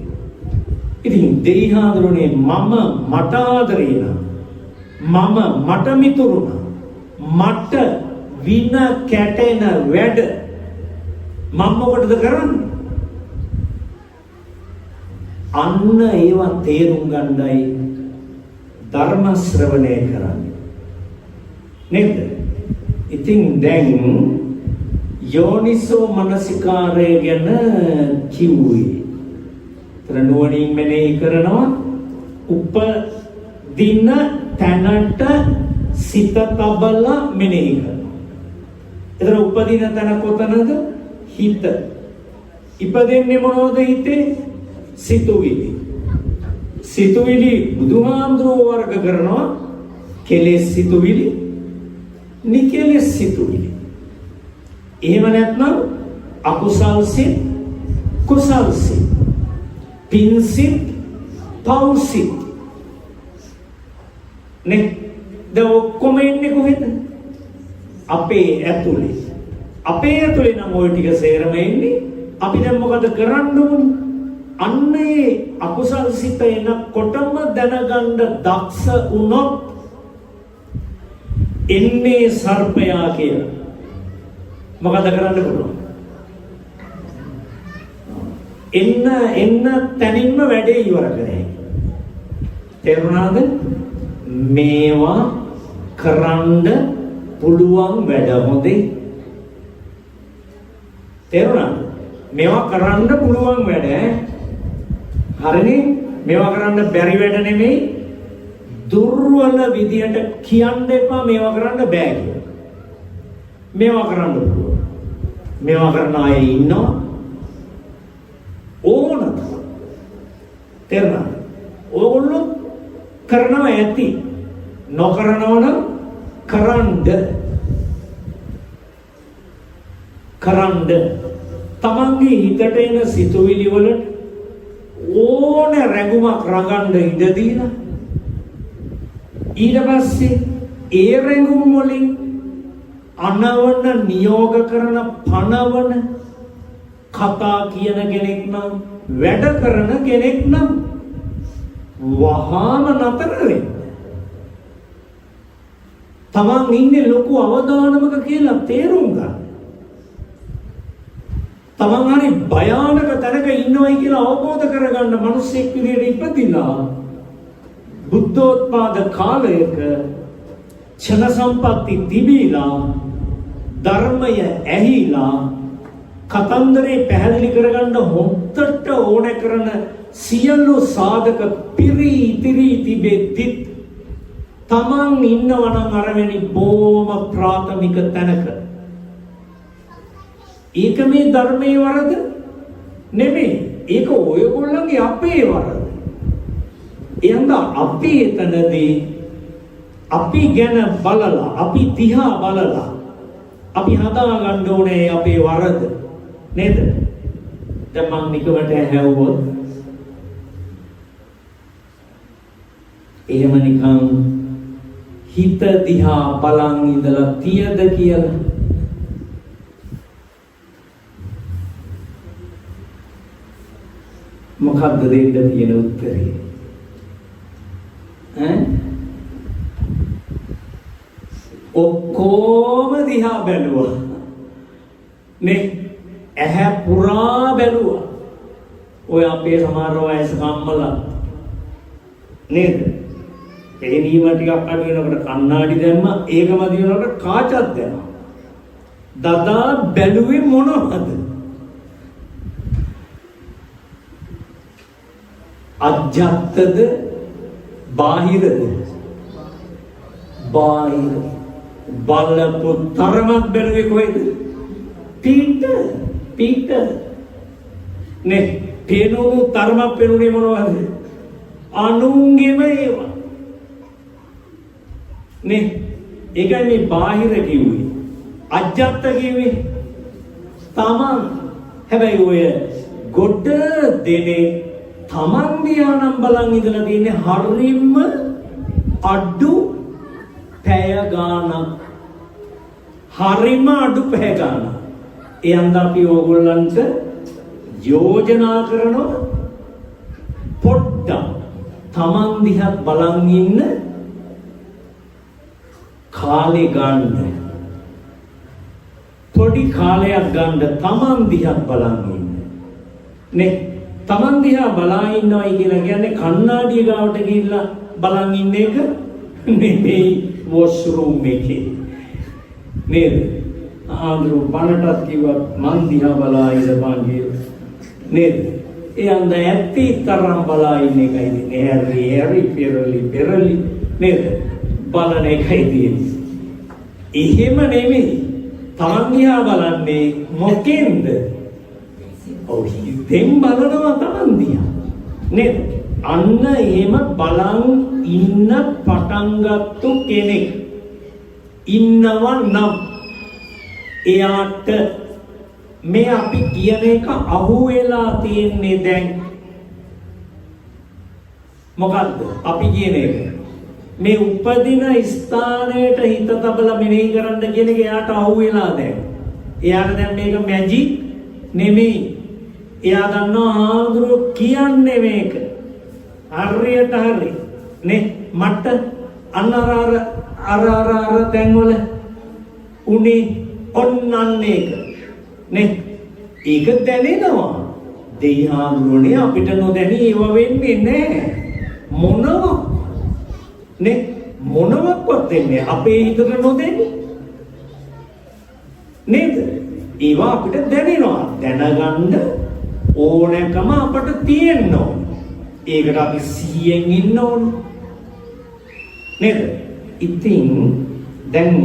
ඉතින් දෙයිහාඳුරනේ මම මට ආදරේ නම්, මම මට මිතුරු නම්, මට වින කැටෙන වැඩ මම මොකටද කරන්නේ? අන්න ඒවා තේරුම් ගන්නයි ධර්ම ශ්‍රවණය කරන්නේ. නේද? ඉතින් දැන් යෝනිසෝ මනසිකාරය ගැන කිව්වේ. නුවණින් මෙනෙහි කරනවා උපදින තැනට සිත තබලා මෙනෙහි කරනවා. එතන උපදින තැන කොතනද? හිත. ඉපදෙන්නේ මොනවද හිතේ? සිතුවිලි. සිතුවිලි බුදුහාමුදුරුවෝ වර්ග කරනවා කෙලෙස් සිතුවිලි, නිකෙලෙස් සිතුවිලි. එහෙම නැත්නම් අකුසල් සිත්, කුසල් සිත්, පින් සිත්, පව් සිත්. නේ? දැන් ඔක්කොම ඉන්නේ කොහෙද? අපේ ඇතුලේ. අපේ ඇතුලේ නම් ওই ටික සේරම ඉන්නේ. අපි දැන් මොකද කරන්න ඕනේ? අන්නේ අකුසල් සිත එනකොටම දැනගන්න දක්ෂ වුණොත් එන්නේ සර්පයා කියලා. මොකද කරන්න පුළුවන්? එන්න තැනින්ම වැඩේ ඉවර කරේ. තේරුණාද? මේවා කරන්න පුළුවන් වැඩ හොඳේ. තේරුණාද? මේවා කරන්න පුළුවන් වැඩ. හරිනේ? මේවා කරන්න බැරි වැඩ නෙමෙයි. දුර්වල විදියට කියන්න එපා මේවා කරන්න බෑ කියලා. මේවා කරන්න පුළුවන්. මේවා කරන අය ඉන්නවා. ඕනද? තේරුණාද? ඕගොල්ලෝ කරනවා ඇති. නොකරනව නම් කරන්න. තමන්ගේ හිතට එන සිතුවිලි වලට ඕන රැඟුමක් රඟන්න ඉඩ දීලා ඊට පස්සේ ඒ රැඟුම් වලින් අනවන නියෝග කරන පනවන කතා කියන කෙනෙක් නම් වැඩ කරන කෙනෙක් නම් වහාම නතර වෙන්න. තමන් ඉන්නේ ලොකු අවදානමක කියලා තේරුම් ගන්න. තමන් හරි භයානක තැනක ඉන්නවයි කියලා අවබෝධ කරගන්න මිනිස්සෙක් විදියට ඉපදිලා බුද්ධෝත්පාද කාලයක ඡන සම්පatti තිබීලා ධර්මය ඇහිලා කතන්දරේ පැහැදිලි කරගන්න හොත්තට ඕන කරන සියලු සාධක පිරී තිබෙද්දි තමන් ඉන්නවනම් අරවෙනි බොහොම ප්‍රාථමික තැනක. ඒක මේ ධර්මයේ වරද නෙමෙයි. ඒක ඔයගොල්ලන්ගේ අපේ වරද. එහෙනම් අපි එතනදී අපි ගැන බලලා අපි දිහා බලලා අපි හදා ගන්න ඕනේ අපේ වරද නේද? දැන් මම නිකවට හැවුවොත් එහෙම නිකන් හිත දිහා බලන් ඉඳලා තියද කියලා මොකක්ද දෙන්න තියෙන උත්තරේ? ඔක්කොම දිහා බැලුවා නේ, ඇහැ පුරා බැලුවා. ඔය අපේ සමහර වයසක අම්මලා නේද? එළියම ටිකක් අඩු වෙනකොට කණ්ණාඩි දැම්මා, ඒකම දිනනකොට කාචක් දැම්මා. දදා බැලුවේ මොනවද? අජත්තද බාහිරද? බාහිර. බලපු තරමක් බැලුවේ කොහෙද? පිට නේ. පේනෝ තරමක් පෙනුනේ මොනවද? අනුන්ගේම ඒවා නේ. ඒකයි මේ බාහිර කිව්වේ. අජත්ත කිව්වේ තමන්. හැබැයි ඔය ගොඩ දෙනේ තමන් දිහා නම් බලන් ඉඳලා තියෙන්නේ හරියම අඩු පැය ගානක්. හරිම අඩු පැය ගානක්. ඒ අන්ද අපි ඕගොල්ලන්ට යෝජනා කරනවා පොඩ්ඩක් තමන් දිහා බලන් ඉන්න කාලේ ගන්න. පොඩි කාලයක් ගන්න තමන් දිහා බලන් ඉන්න නේ. තමන් දිහා බලා ඉන්නවයි කියලා කියන්නේ කණ්ණාඩිය ගාවට ගිහිල්ලා බලන් ඉන්න එක නෙමෙයි වොෂ්රූම් එකේ. නේද? ආඳුරු බණටත් කිව්වා මන් දිහා බලා ඉඳපන් කියලා. නේද? ඒ අන්ද ඇත්ති තරම් බලා ඉන්න එකයි තියෙන්නේ. හැරි පෙරලි නේද? බලන එකයි තියෙන්නේ. එහෙම නෙමෙයි. තමන් දිහා බලන්නේ මොකෙන්ද? ඔව් හිතෙන් බලනවා තමන් දිහා. නේද? අන්න එහෙම බලන් ඉන්න පටන් ගත්තු කෙනෙක් ඉන්නවා නම් එයාට මේ අපි කියන එක අහුවෙලා තියෙන්නේ දැන්. මොකද්ද අපි කියන එක? මේ උපදින ස්ථානයට හිත තබලා මෙනෙහි කරන්න කියන එක එයාට අහුවෙලා දැන්. එයාට දැන් මේක මැජික් නෙමෙයි. එයා දන්නවා ආඳුර කියන්නේ මේක. හරියට හරි. නේ මට අන්න අර තැන්වල උනේ ඔන්නන්න එක. නේ ඒක දැනෙනවා. දෙයිහාඳුරනේ අපිට නොදැනී ඒව වෙන්නේ නැහැ. මොනවා නේ මොනවක්වත් දෙන්නේ අපේ හිතට නොදෙන්නේ නේද? ඒවා අපිට දැනෙනවා. දැනගන්න ඕනෑකම අපට තියෙන්න ඕන. ඒකට අපි 100න් ඉන්න ඕන නේද? ඉතින් දැන්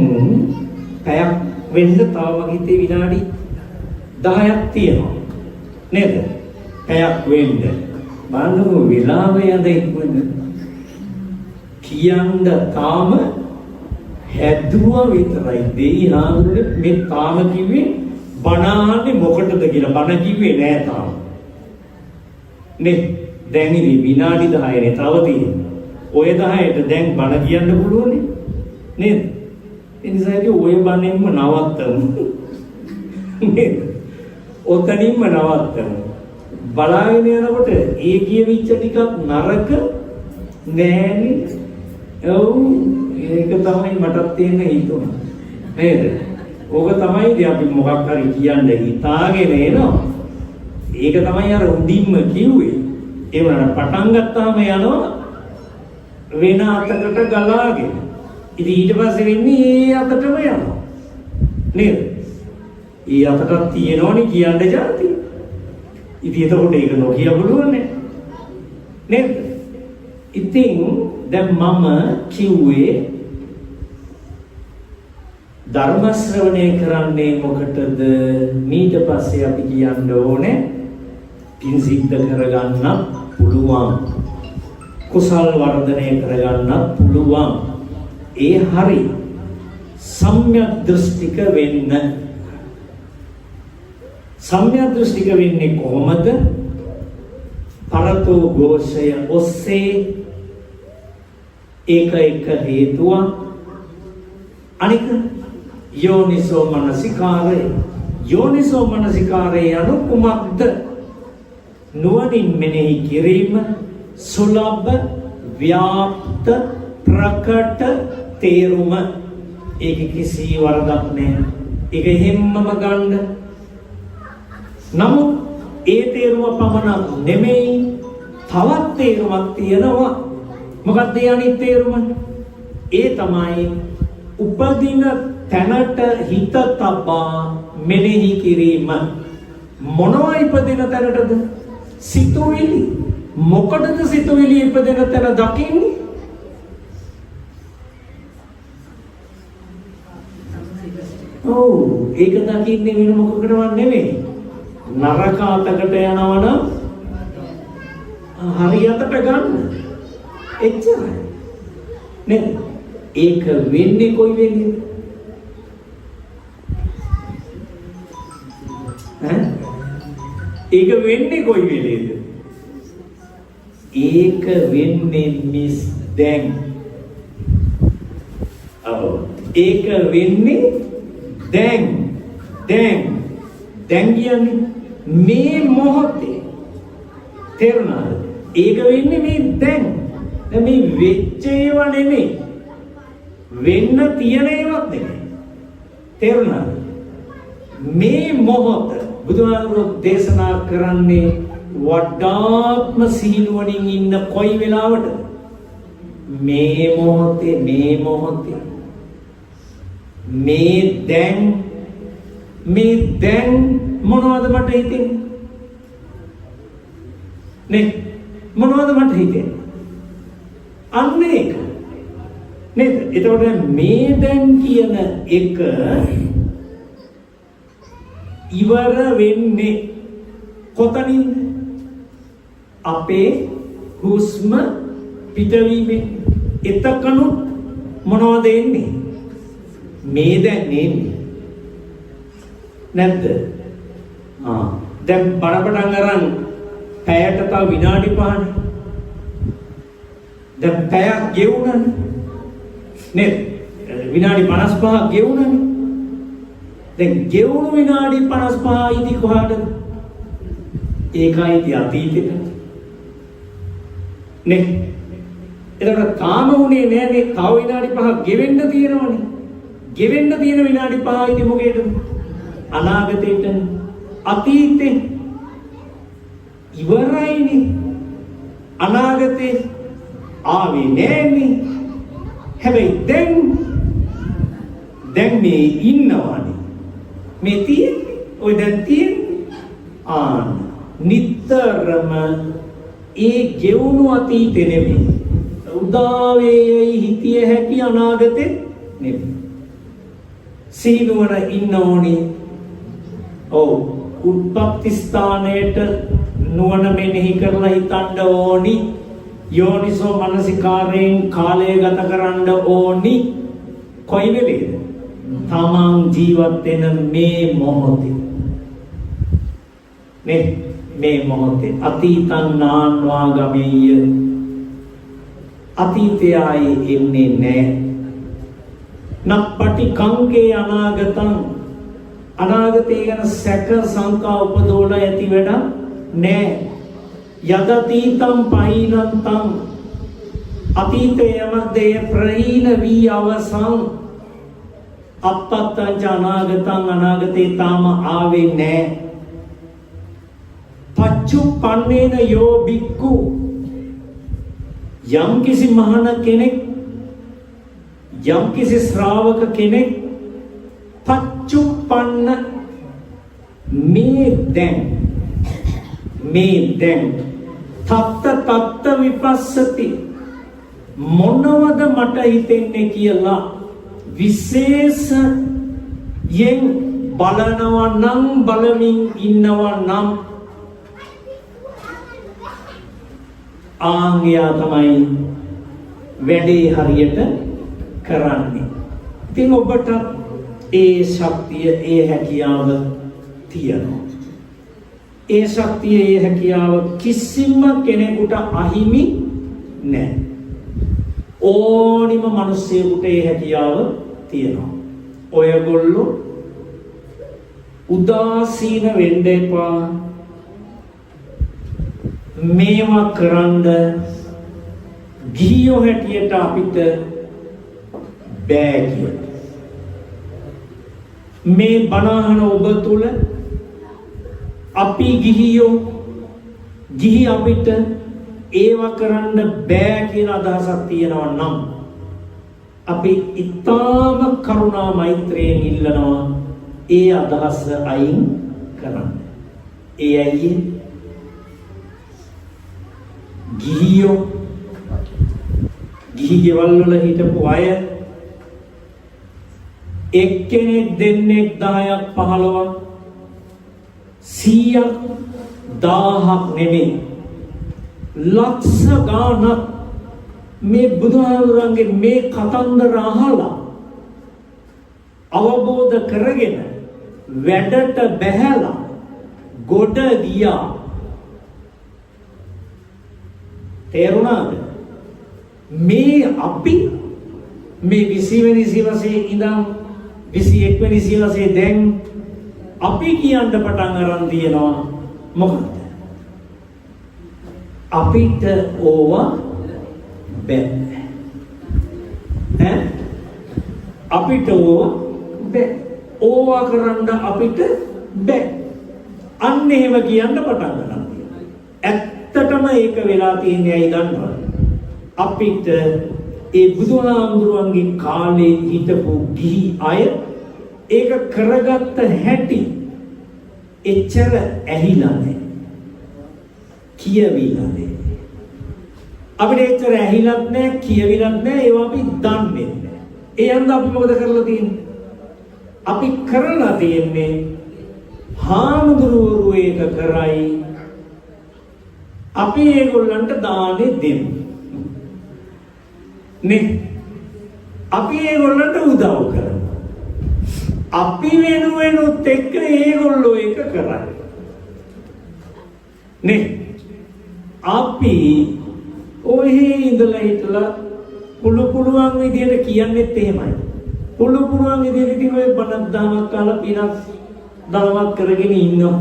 පැයක් වෙන්න තව වගේ හිතේ විනාඩි 10ක් තියෙනවා නේද? පැයක් වෙන්න බලන්නකො වෙලාව යද ඉක්මන කියන්න තාම හැදුවා විතරයි. දෙයි හාමුදුරනේ මේ තාම කිව්වේ බණ අහන්නේ මොකටද කියලා. බණ කිව්වේ නෑ තාම නේ. දැන් ඉතින් විනාඩි 10නේ තව තියෙන්නේ. ඔය 10ට දැන් බණ කියන්න පුළුවන්නේ නේද? ඒ නිසා ඉතින් ඔය බණෙන්ම නවත්තමු නේද? ඔතනින්ම නවත්තමු. බලාගෙන යනකොට ඒ කියවිච්ච ටිකක් නරක නෑනේ. ඔව් ඒක තමයි මටත් තියෙන හිතුණ නේද? ඕක තමයි ඉතින් අපි මොකක් හරි කියන්න හිතාගෙන එනවා. ඒක තමයි අර උඩින්ම කිව්වේ. ඒ වුණාට පටන් ගත්තාම යනවා වෙන අතකට ගලාගෙන. ඉතින් ඊට පස්සේ වෙන්නේ ඒ අතටම යනවා නේද? ඒ අතට තියෙනවනේ කියන්න જાති. ඉතින් එතකොට ඒක නොකිය බලුවනේ නේද? ඉතින් දැන් මම කිව්වේ ධර්ම ශ්‍රවණය කරන්නේ මොකටද? ඊට පස්සේ අපි කියන්න ඕනේ පින් සිද්ධ කරගන්න පුළුවන්. කුසල් වර්ධනය කරගන්න පුළුවන්. ඒ හරි සම්‍යක් දෘෂ්ටික වෙන්න. සම්‍යක් දෘෂ්ටික වෙන්නේ කොහොමද? පරතෝ ഘോഷය ඔස්සේ ඒක එක හේතුවක්. අනික යෝනිසෝ මනසිකාරය. යෝනිසෝ මනසිකාරය යනු කුමක්ද? නුවණින් මෙනෙහි කිරීම, සුලභ ව්‍යාප්ත ප්‍රකට තේරුම. ඒක කිසි වරදක් නැහැ. ඒක හැමම ගන්න. නමුත් ඒ තේරුම පමණක් නෙමෙයි, තවත් තේරුමක් තියෙනවා. මොකක්ද ඒ අනිත් තේරුම? ඒ තමයි උපදින තැනට හිත තබා මෙනෙහි කිරීම. මොනවා ඉපදින තැනටද? සිතුවිලි. මොකටද සිතුවිලි ඉපදින තැන දකින්නේ? ඔව් ඒක දකින්නේ වෙන මොකකටවත් නෙමෙයි. නරක අතකට යනවනම් හරි අතට ගන්න. එච්චරයි නේද? ඒක වෙන්නේ කොයි වෙලේද? ඒක වෙන්නේ කොයි වෙලේද? ඒක වෙන්නේ මිස් දැන්. ඒක වෙන්නේ දැන්. දැන් කියන්නේ මේ මොහොතේ. තේරුණාද? ඒක වෙන්නේ මේ දැන්. දැන් මේ වෙච්ච ඒවා නෙමෙයි. වෙන්න තියෙන ඒවාත් නෙමෙයි. තේරුණාද? මේ මොහොත බුදුහාමුදුරුවෝ දේශනා කරන්නේ වඩාත්ම සීනුවණින් ඉන්න කොයි වෙලාවටද? මේ මොහොතේ මේ දැන් මොනවද මට හිතෙන්නේ? නේ මොනවද මට හිතෙන්නේ? අන්න ඒක නේද? එතකොට මේ දැන් කියන එක ඉවර වෙන්නේ කොතනින්ද? අපේ හුස්ම පිටවීමෙන්. එතකනුත් මොනවද එන්නේ? මේ දැන් එන්නේ නැද්ද? දැන් බඩපටන් අරන් පැයට තව විනාඩි 5නේ. දැන් පැයක් ගෙවුණනේ නේද? විනාඩි 55ක් ගෙවුණනේ. දැන් ගෙවුණු විනාඩි 55 ඉදි කොහාටද? ඒකයි අතීතෙට නේ. එතකොට තාම උනේ නෑනේ. තව විනාඩි 5ක් ගෙවෙන්න තියෙනවනේ. ගෙවෙන්න තියෙන විනාඩි 5 ඉදි මොකේද? අනාගතේට. අතීතේ ඉවරයිනේ. අනාගතේ ආවේ නෑනේ. හැබැයි දැන් මේ ඉන්නවනේ. මේ තියෙන්නේ. ඔය දැන් තියෙන්නේ. නිතරම ඒ ගෙවුණු අතීතේ නෙමෙයි. උදාවේ හිතිය හැකි අනාගතේ නෙමෙයි. සීනුවර ඉන්න ඕනේ. ඔව් උත්පත්ති ස්ථානයට නුවණ මෙනෙහි කරලා හිතන්න ඕනි. යෝනිසෝ මනසිකාරයෙන් කාලය ගත කරන්න ඕනි. කොයි වෙලේද? තමන් ජීවත් වෙන මේ මොහොතේ. මේ මොහොතේ අතීතං නාන්වා ගමෙය්‍ය. අතීතය ආයේ එන්නේ නැහැ. නප්පටි කංකේ අනාගතං. අනාගතය ගැන සැක සංකා උපදෝල ඇති වැඩ නැහැ. යදතීතං පහීනන්තං. අතීතයේ යමදේ ප්‍රහීන වී අවසං. අපත්තං අනාගතං. අනාගතේ තාම ආවේ නැහැ. පච්චුප්පන්නේන යෝ බික්ඛු. යම් කිසි මහාන කෙනෙක්, යම් කිසි ශ්‍රාවක කෙනෙක් පච්චුප්පන්න මේ දැන් තත්ත විපස්සති. මොනවද මට හිතෙන්නේ කියලා විශේෂයෙන් බලනවා නම්, බලමින් ඉන්නවා නම් ආංගයා තමයි වැඩේ හරියට කරන්නේ. ඉතින් ඔබට ඒ ශක්තිය, ඒ හැකියාව තියෙනවා. ඒ ශක්තිය, ඒ හැකියාව කිසිම කෙනෙකුට අහිමි නැහැ. ඕනිම මිනිස්සෙකුට ඒ හැකියාව තියෙනවා. ඔයගොල්ලෝ උදාසීන වෙන්න එපා. මේවා කරන්න ගිහියෝ හැටියට අපිට බෑ කියලා. මේ බණහන ඔබ තුල අපි ගිහි අපිට ඒවා කරන්න බෑ කියන අදහසක් තියෙනවා නම් අපි ඊටාම කරුණා මෛත්‍රියෙන් ඉල්ලනවා ඒ අදහස අයින් කරන්න. ඒ අයියේ ගිහි ගෙවල් වල හිටපු අය එක්කෙනෙක් දෙන්නෙක් 10ක් 15ක් 100ක් 1000ක් නෙමෙයි ලක්ෂ ගාණක් මේ බුදුහාමුදුරන්ගේ මේ කතන්දර අහලා අවබෝධ කරගෙන වැඩට බැහැලා ගොඩ ගියා. තේරුණාද? මේ අපි මේ 20 වෙනි සියවසේ ඉඳන් 21 වෙනි සියවසේ දැන් අපි කියන්න පටන් අරන් තියෙනවා මොකක්ද? අපිට ඕවා බෑ. අපිට ඕවා කරන්න අපිට බෑ. අන්න එහෙම කියන්න පටන් ගන්නවා. ඇත්තටම ඒක වෙලා තියෙන්නේ ඇයි දන්නවද? අපිට ඒ බුදුහාමුදුරුවන්ගේ කාලේ හිටපු ගිහි අය ඒක කරගත්ත හැටි එච්චර ඇහිලා නැහැ. කියවිලා නැහැ. අපිට එච්චර ඇහිලත් නැහැ, කියවිලත් නැහැ, ඒවා අපි දන්නේ නැහැ. ඒ අන්ද අපි මොකද කරලා තියෙන්නේ? අපි කරලා තියෙන්නේ හාමුදුරුවෝ ඒක කරයි අපි ඒගොල්ලන්ට දානේ දෙමු. නේ අපි ඒගොල්ලන්ට උදව් කරනවා. අපි වෙනුවෙනුත් එක්ක ඒගොල්ලෝ ඒක කරන්නේ. නේ අපි ඔහේ ඉඳලා හිටලා පුළුවන් විදියට කියන්නේත් එහෙමයි. පුළුවන් විදියට ඉතින් ඔය බණක් දාමක් කාලා පිනක් දාමක් කරගෙන ඉන්නවා.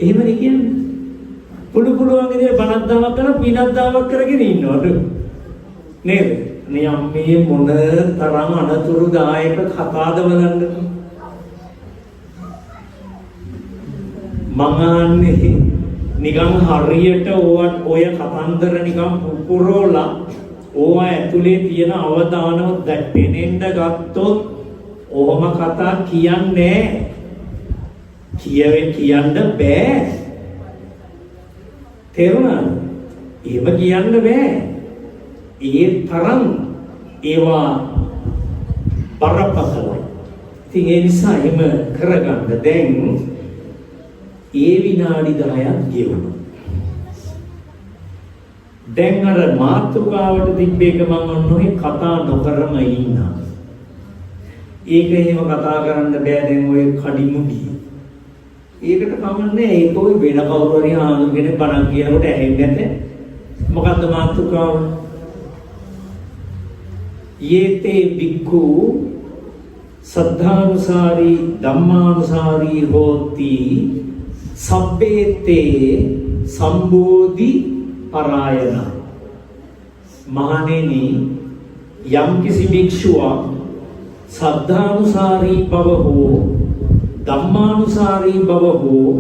එහෙමනේ කියන්නේ. පුළුවන් විදියට බණක් දාමක් කරලා පිනක් දාමක් කරගෙන ඉන්නවද? නේද? නියම් මේ මොන තරම් අනතුරුදායක කතාද බලන්න. මංගන්නේ නිකන් හරියට ඔය කතන්දර නිකන් පුපුරෝලා ඕවා ඇතුලේ තියෙන අවදානව දැක්පෙනෙන්න ගත්තොත් ඔහොම කතා කියන්නේ කියන්න බෑ. තේරුණාද? එහෙම කියන්න බෑ. ඒ තරම් ඒවා බරපතලයි. ඉතින් ඒ නිසා එහෙම කරගන්න දැන් ඒ විනාඩි 10ක් ගෙවුණා. දැන් අර මාතෘකාවට තිබ්බේක මම ඔන්නෝයි කතා නොකරම ඉන්නා. ඒක එහෙම කතා කරන්න බෑ දැන් ඔය කඩිමුඩි. ඒකට කමන්නේ ඒක ඔය වෙන කවුරු හරි ආනුගෙන බණක් කියනකොට ඇහෙන්නේ නැත. මොකද්ද මාතෘකාව? යේතේ බික්ඛු සද්ධානුසාරී ධම්මානුසාරී හෝති සබ්බේතේ සම්බෝධි පරායන. මහණෙනි යම් කිසි භික්ෂුවක් සද්ධානුසාරී බව හෝ ධම්මානුසාරී බව හෝ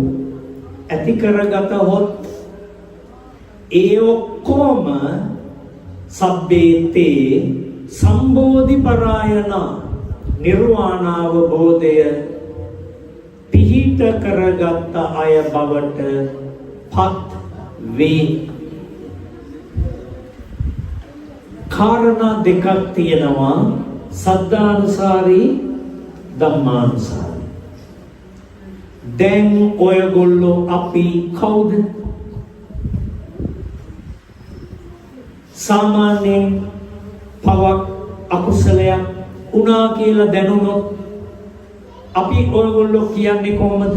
ඇති කරගතහොත් ඒ ඔක්කොම සබ්බේතේ සම්බෝධි පරායන නිර්වාණාවබෝධය පිහිට කරගත් අය බවට පත් වේ. කාරණා දෙකක් තියෙනවා සද්ධානුසාරී ධම්මානුසාරී. දැන් ඔයගොල්ලෝ අපි කවුද? සාමාන්‍යයෙන් පවක් අකුසලයක් වුණා කියලා දැනුනොත් අපි ඔයගොල්ලෝ කියන්නේ කොහොමද?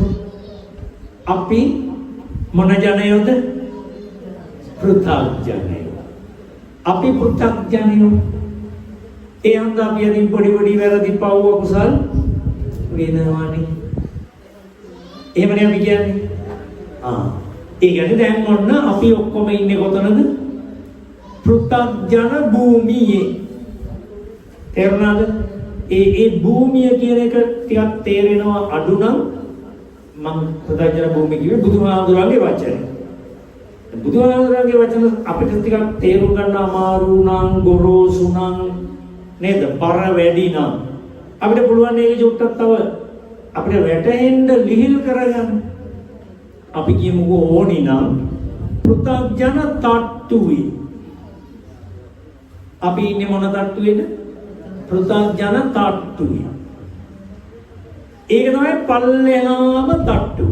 අපි මොන ජනයෝද? පෘථග්ජනයෝ. අපි පෘථග්ජනයෝ. ඒ හන්ද අපි අදින් පොඩි වැරදි පව් අකුසල් වෙනවානේ. එහෙමනේ අපි කියන්නේ. ඒ කියන්නේ දැන් ඔන්න අපි ඔක්කොම ඉන්නේ කොතනද? පෘථග්ජන භූමියේ. තේරුණාද? ඒ භූමිය කියන එක ටිකක් තේරෙනවා අඩු නම් මම පෘථග්ජන භූමිය කිව්වේ බුදුහාමුදුරන්ගේ වචනේ. බුදුහාමුදුරන්ගේ වචන අපිට ටිකක් තේරුම් ගන්න අමාරු නම් ගොරෝසු නම් නේද? බර වැඩි නම් අපිට පුළුවන් මේ චුට්ටක් තව අපිට වැටෙන්න ලිහිල් කරගන්න. අපි කියමුකෝ ඕනි නම් පෘථග්ජන තට්ටුවේ. අපි ඉන්නේ මොන තට්ටුවේද? පෘථග්ජන තට්ටුවේ. ඒක තමයි පල්ලෙහාම තට්ටුව.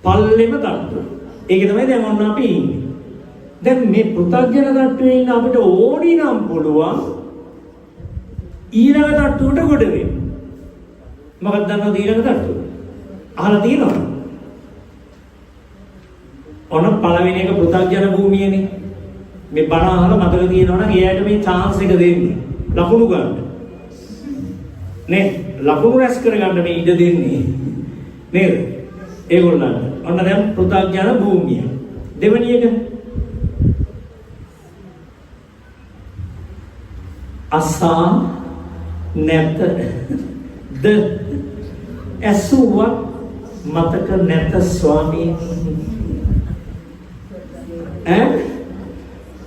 පල්ලෙම තට්ටුව. ඒක තමයි දැන් ඔන්න අපි ඉන්නේ. දැන් මේ පෘථග්ජන තට්ටුවේ ඉන්න අපිට ඕනි නම් පුළුවන් ඊළඟ තට්ටුවට ගොඩ වෙන්න. මොකක්ද දන්නවද ඊළඟ තට්ටුව? අහලා තියෙනවද? ඔන්න පළවෙනි එක පෘථග්ජන භූමියනේ. මේ බණ අහලා මතක තියෙනවා නම් එයාට මේ chance එක දෙන්නේ. ලකුණු ගන්න. නේ ලකුණු රැස් කරගන්න මේ ඉඩ දෙන්නේ. නේද? ඒගොල්ලන්ට. ඔන්න දැන් පෘථග්ජන භූමිය. දෙවෙනි එක අසා නැත ද ඇසුවක් මතක නැත ස්වාමී.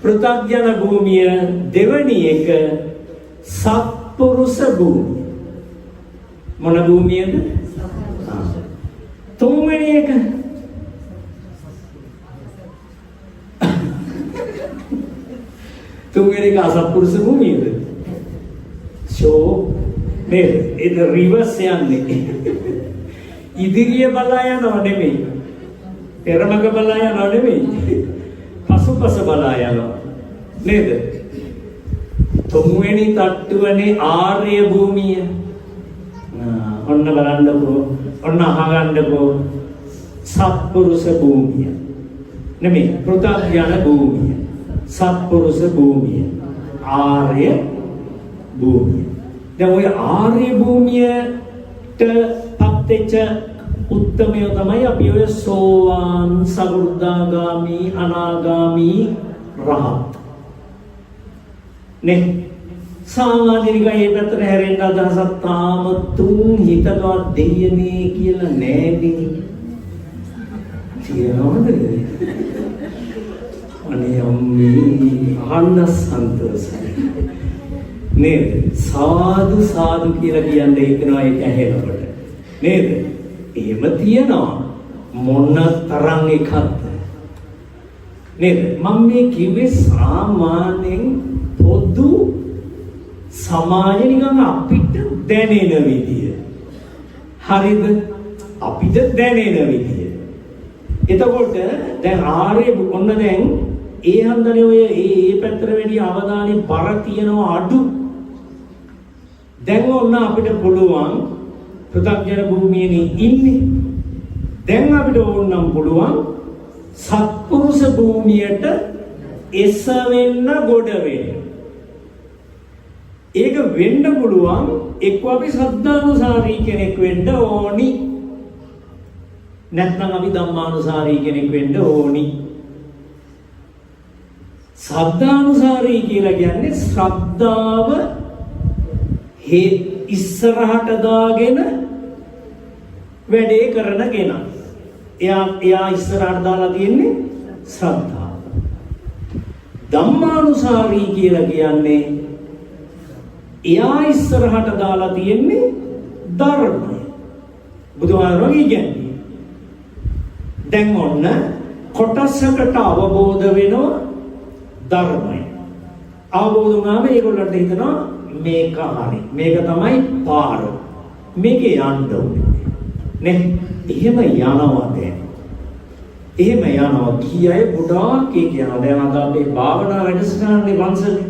පෘථග්ජන භූමිය දෙවැනි එක සත්පුරුෂ භූමිය. මොන භූමියද? තුන්වෙනි එක තුන්වෙනි එක අසත්පුරුෂ භූමියද? ෂෝ නේද? ඒක රිවර්ස් යන්නේ. ඉදිරිය බලා යනව නෙමෙයි. පෙරමග බලා යනව නෙමෙයි. පසුපස බලා යනවා නේද? තුන්වෙනි තට්ටුවනේ ආර්ය භූමිය. ඔන්න බලන්නකෝ, ඔන්න අහගන්නකෝ. සත්පුරුෂ භූමිය නෙමෙයි, පෘථග්ජන භූමිය. සත්පුරුෂ භූමිය, ආර්ය භූමිය. දැන් ඔය ආර්ය භූමියට පත්වෙච්ච උත්තමය තමයි අපි ඔය සෝවාන්, සකෘදාගාමි, අනාගාමි, රහත් නේ. සාමාන්‍යනිකයි මේ පැත්තට හැරෙන්න අදහසක් තාම තුන් හිතවත් දෙයනේ කියලා නෑනේ. තියනවද? අනේ අම්මේ අහන්න සන්තෝෂයි නේද? සාදු සාදු කියලා කියන්නේ හිතනවා ඒක ඇහෙනකොට නේද? එහෙම තියනවා මොන තරම් එකක්ද නේද? මම මේ කිව්වේ සාමාන්‍යයෙන් පොදු සමාජ නිකන් අපිට දැනෙන විදිය. හරිද? අපිට දැනෙන විදිය. එතකොට දැන් ආර්ය ඔන්න දැන් ඒ හන්දනේ ඔය ඒ පැත්තට වැඩි අවධානය බර තියනවා අඩු. දැන් ඔන්න අපිට පුළුවන් පෘථග්ජන භූමියේ ඉන්නේ. දැන් අපිට ඕනනම් පුළුවන් සත්පුරුෂ භූමියට එස වෙන්න ගොඩ වෙන්න. ඒක වෙන්න පුළුවන් එක්ක අපි සද්ධානුසාරී කෙනෙක් වෙන්න ඕනි. නැත්නම් අපි ධම්මානුසාරී කෙනෙක් වෙන්න ඕනි. සද්ධානුසාරී කියලා කියන්නේ ශ්‍රද්ධාව ඉස්සරහට දාගෙන වැඩේ කරන කෙනා. එයා ඉස්සරහට දාලා තියෙන්නේ ශ්‍රද්ධාව. ධම්මානුසාරී කියලා කියන්නේ එයා ඉස්සරහට දාලා තියෙන්නේ ධර්මය. බුදුහාමුදුරුවෝ කියන්නේ දැන් ඔන්න කොටසකට අවබෝධ වෙනවා ධර්මය. අවබෝධ වුණාම ඒගොල්ලන්ට හිතනවා මේක හරි. මේක තමයි පාර. මේකේ යන්න ඕනේ. නේ? එහෙම යනවා දැන්. එහෙම යනවා කීයයි ගොඩාක් කියනවා. දැන් අද අපේ භාවනා වැඩසටහනේ වංශලේ.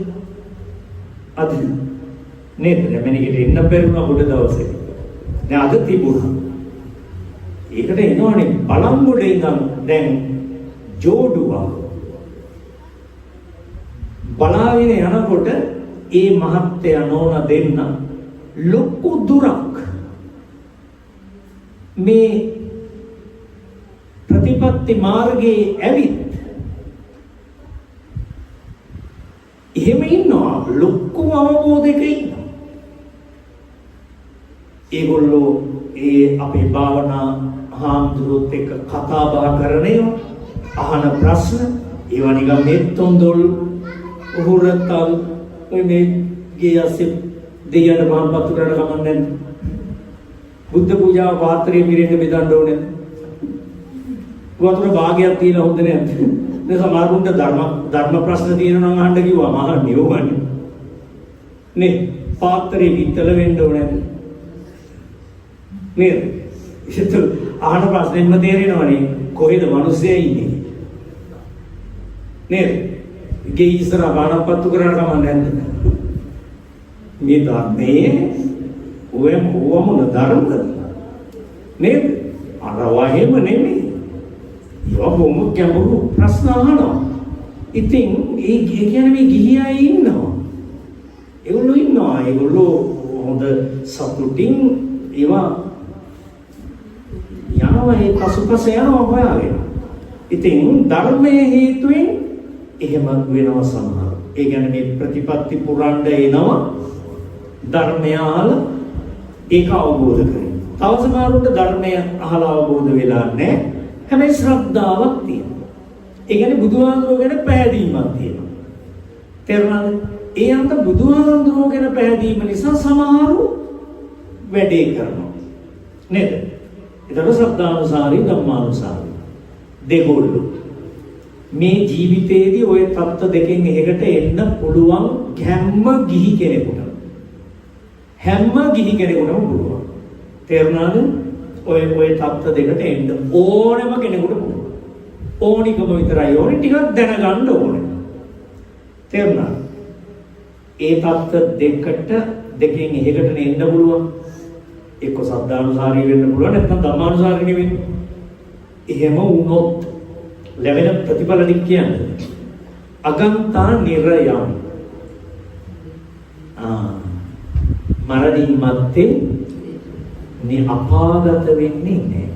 අද නේද? මෙනිකට එන්න බැරිුණා පොඩ දවසේ. දැන් අද තිබුණා. ඒකට එනවනේ බලංගොඩ ඉඳන් දැන් ජෝඩුවා බලාගෙන යනකොට ඒ මහත්ය නෝන දෙන්න ලොකු දුරක් මේ ප්‍රතිපත්ති මාර්ගයේ ඇවිත් එහෙම ඉන්නවා ලොකු අවබෝධයක ඉන්නවා. ඒගොල්ලෝ ඒ අපේ භාවනා හාමුදුරුවොත් එක්ක කතා බහ කරන්නේ අහන ප්‍රශ්න ඒවා නිකන් මෙත්තොන්දොල් උහුරතල් ඔය මේ ගියස්සේ දෙයයන් මහපතුරට කමන්නේ බුද්ධ පූජාව පාත්‍රයේ මිරෙන්න බෙදන්න ඕනේ. වතුර භාගයක් තියෙන හොඳ නෑ. දැන් සමහරුන්ට ධර්ම ප්‍රශ්න තියෙනවා නම් අහන්න කිව්වා මහා නියෝගන්නේ. නේ පාත්‍රයේ විතල වෙන්න ඕනේ. නේද? ඒත් අහන ප්‍රශ්නෙම තේරෙනවනේ කොහෙද මිනිස්සෙ ඉන්නේ. නේද? ගේ ඉස්සර බානපත්තු කරලා කමන්නේ නැද්ද? මේ ධර්මයේ ඔය මොන ධර්මද? නේද? අර වහේම නෙමෙයි. ඒවා බොහොම ගැඹුරු ප්‍රශ්න අහනවා. ඉතින් ඒ කියන්නේ මේ ගිහියා ඉන්නවා. ඒගොල්ලෝ ඉන්නවා. ඒගොල්ලෝ හොඳ සතුටින් ඒවා යනවා ඒ පසුපස යනවා හොයාගෙන. ඉතින් ධර්මයේ හේතුවෙන් එහෙම වෙනවා සමහර. ඒ කියන්නේ මේ ප්‍රතිපත්ති පුරන්න එනවා ධර්මයාල ඒක අවබෝධ කරගන්න. තව සමහරුන්ට ධර්මය අහලා අවබෝධ වෙලා නැහැ. හැබැයි ශ්‍රද්ධාවක් තියෙනවා. ඒ කියන්නේ බුදුහාමුදුරුවෝ ගැන පැහැදීමක් තියෙනවා. තේරුණාද? ඒ අන්ත බුදුහාමුදුරුවෝ ගැන පැහැදීම නිසා සමහරු වැඩේ කරනවා. නේද? ඒතර ශ්‍රද්ධානුසාරී ධම්මානුසාරී දෙගොල්ලෝ මේ ජීවිතයේදී ওই தත්ත්ව දෙකෙන් එකකට එන්න පුළුවන් හැම ගිහි කෙනෙකුට. හැම ගිහි කෙනෙකුටම පුළුවන්. තේරුණාද? ඔය தත්ත්ව දෙකට එන්න ඕනම කෙනෙකුට පුළුවන්. ඕනිකම විතරයි ඕනේ ටිකක් දැනගන්න ඕනේ. තේරුණාද? ඒ தත්ත්ව දෙකෙන් එකකට එන්න පුළුවන්. එක්ක සද්ධානුසාරී වෙන්න පුළුවන් නැත්නම් ධම්මානුසාරී නෙවෙයි. එහෙම වුණොත් ලැබෙන ප්‍රතිඵල ටික කියන්නේ අගන්තා නිරයම්. මරණින් මත්තේ මේ අපාගත වෙන්නේ නැහැ.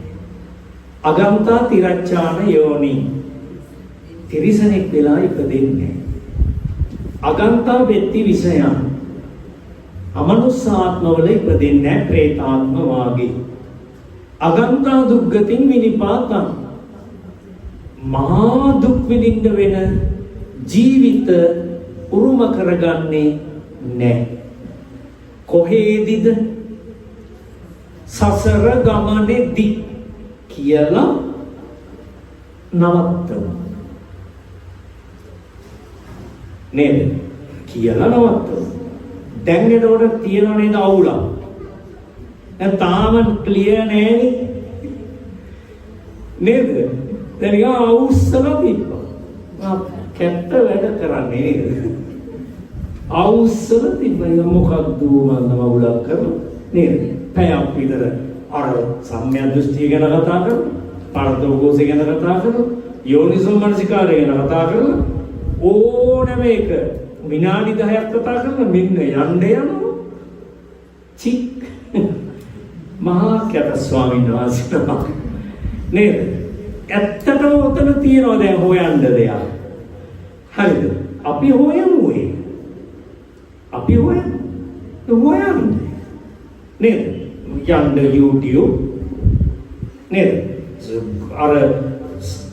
අගන්තා තිරච්ඡාන යෝනි. තිරිසනෙක් වෙලා ඉපදෙන්නේ. අගන්තා වෙත්ති විෂයන්. අමනුෂ්‍යාත්මවල ඉපදෙන්නේ නැහැ പ്രേතාත්ම වාගේ. අගන්තා දුක්ගතින් විනිපාතං. මහා දුක් විඳින්න වෙන ජීවිත උරුම කරගන්නේ නැහැ. කොහේදිද? සසර ගමනේදී කියලා නවත්තන. නේද? කියලා නවත්තන. දැන් එතකොට තියනව නේද අවුලක්? දැන් තාම ක්ලියර් නෑනේ. නේද? දැන් යා අවුස්සලා තිබ්බා. කැට්ට වැඩ කරන්නේ නේද? අවුස්සලා තිබ්බා. මොකක්ද මම අවුලක් කරලා නේද? පැයක් විතර අර සම්මිය දෘෂ්ටිය ගැන කතා කරලා, පාරදෝෂය ගැන කතා කරලා, යෝනිසෝ මනසිකාරය ගැන කතා කරලා ඕනෑම එක විනාඩි 10ක් කතා කරලා මෙන්න යන්න යනවා. චික් මහා කැත ස්වාමීන් වහන්සේ නේද? ඇත්තටම උතන තියනවා දැන් හොයන්න දෙයක්. හරිද? අපි හොයමු ඒ. අපි හොයන්නේ නේද? යන්න YouTube නේද? අර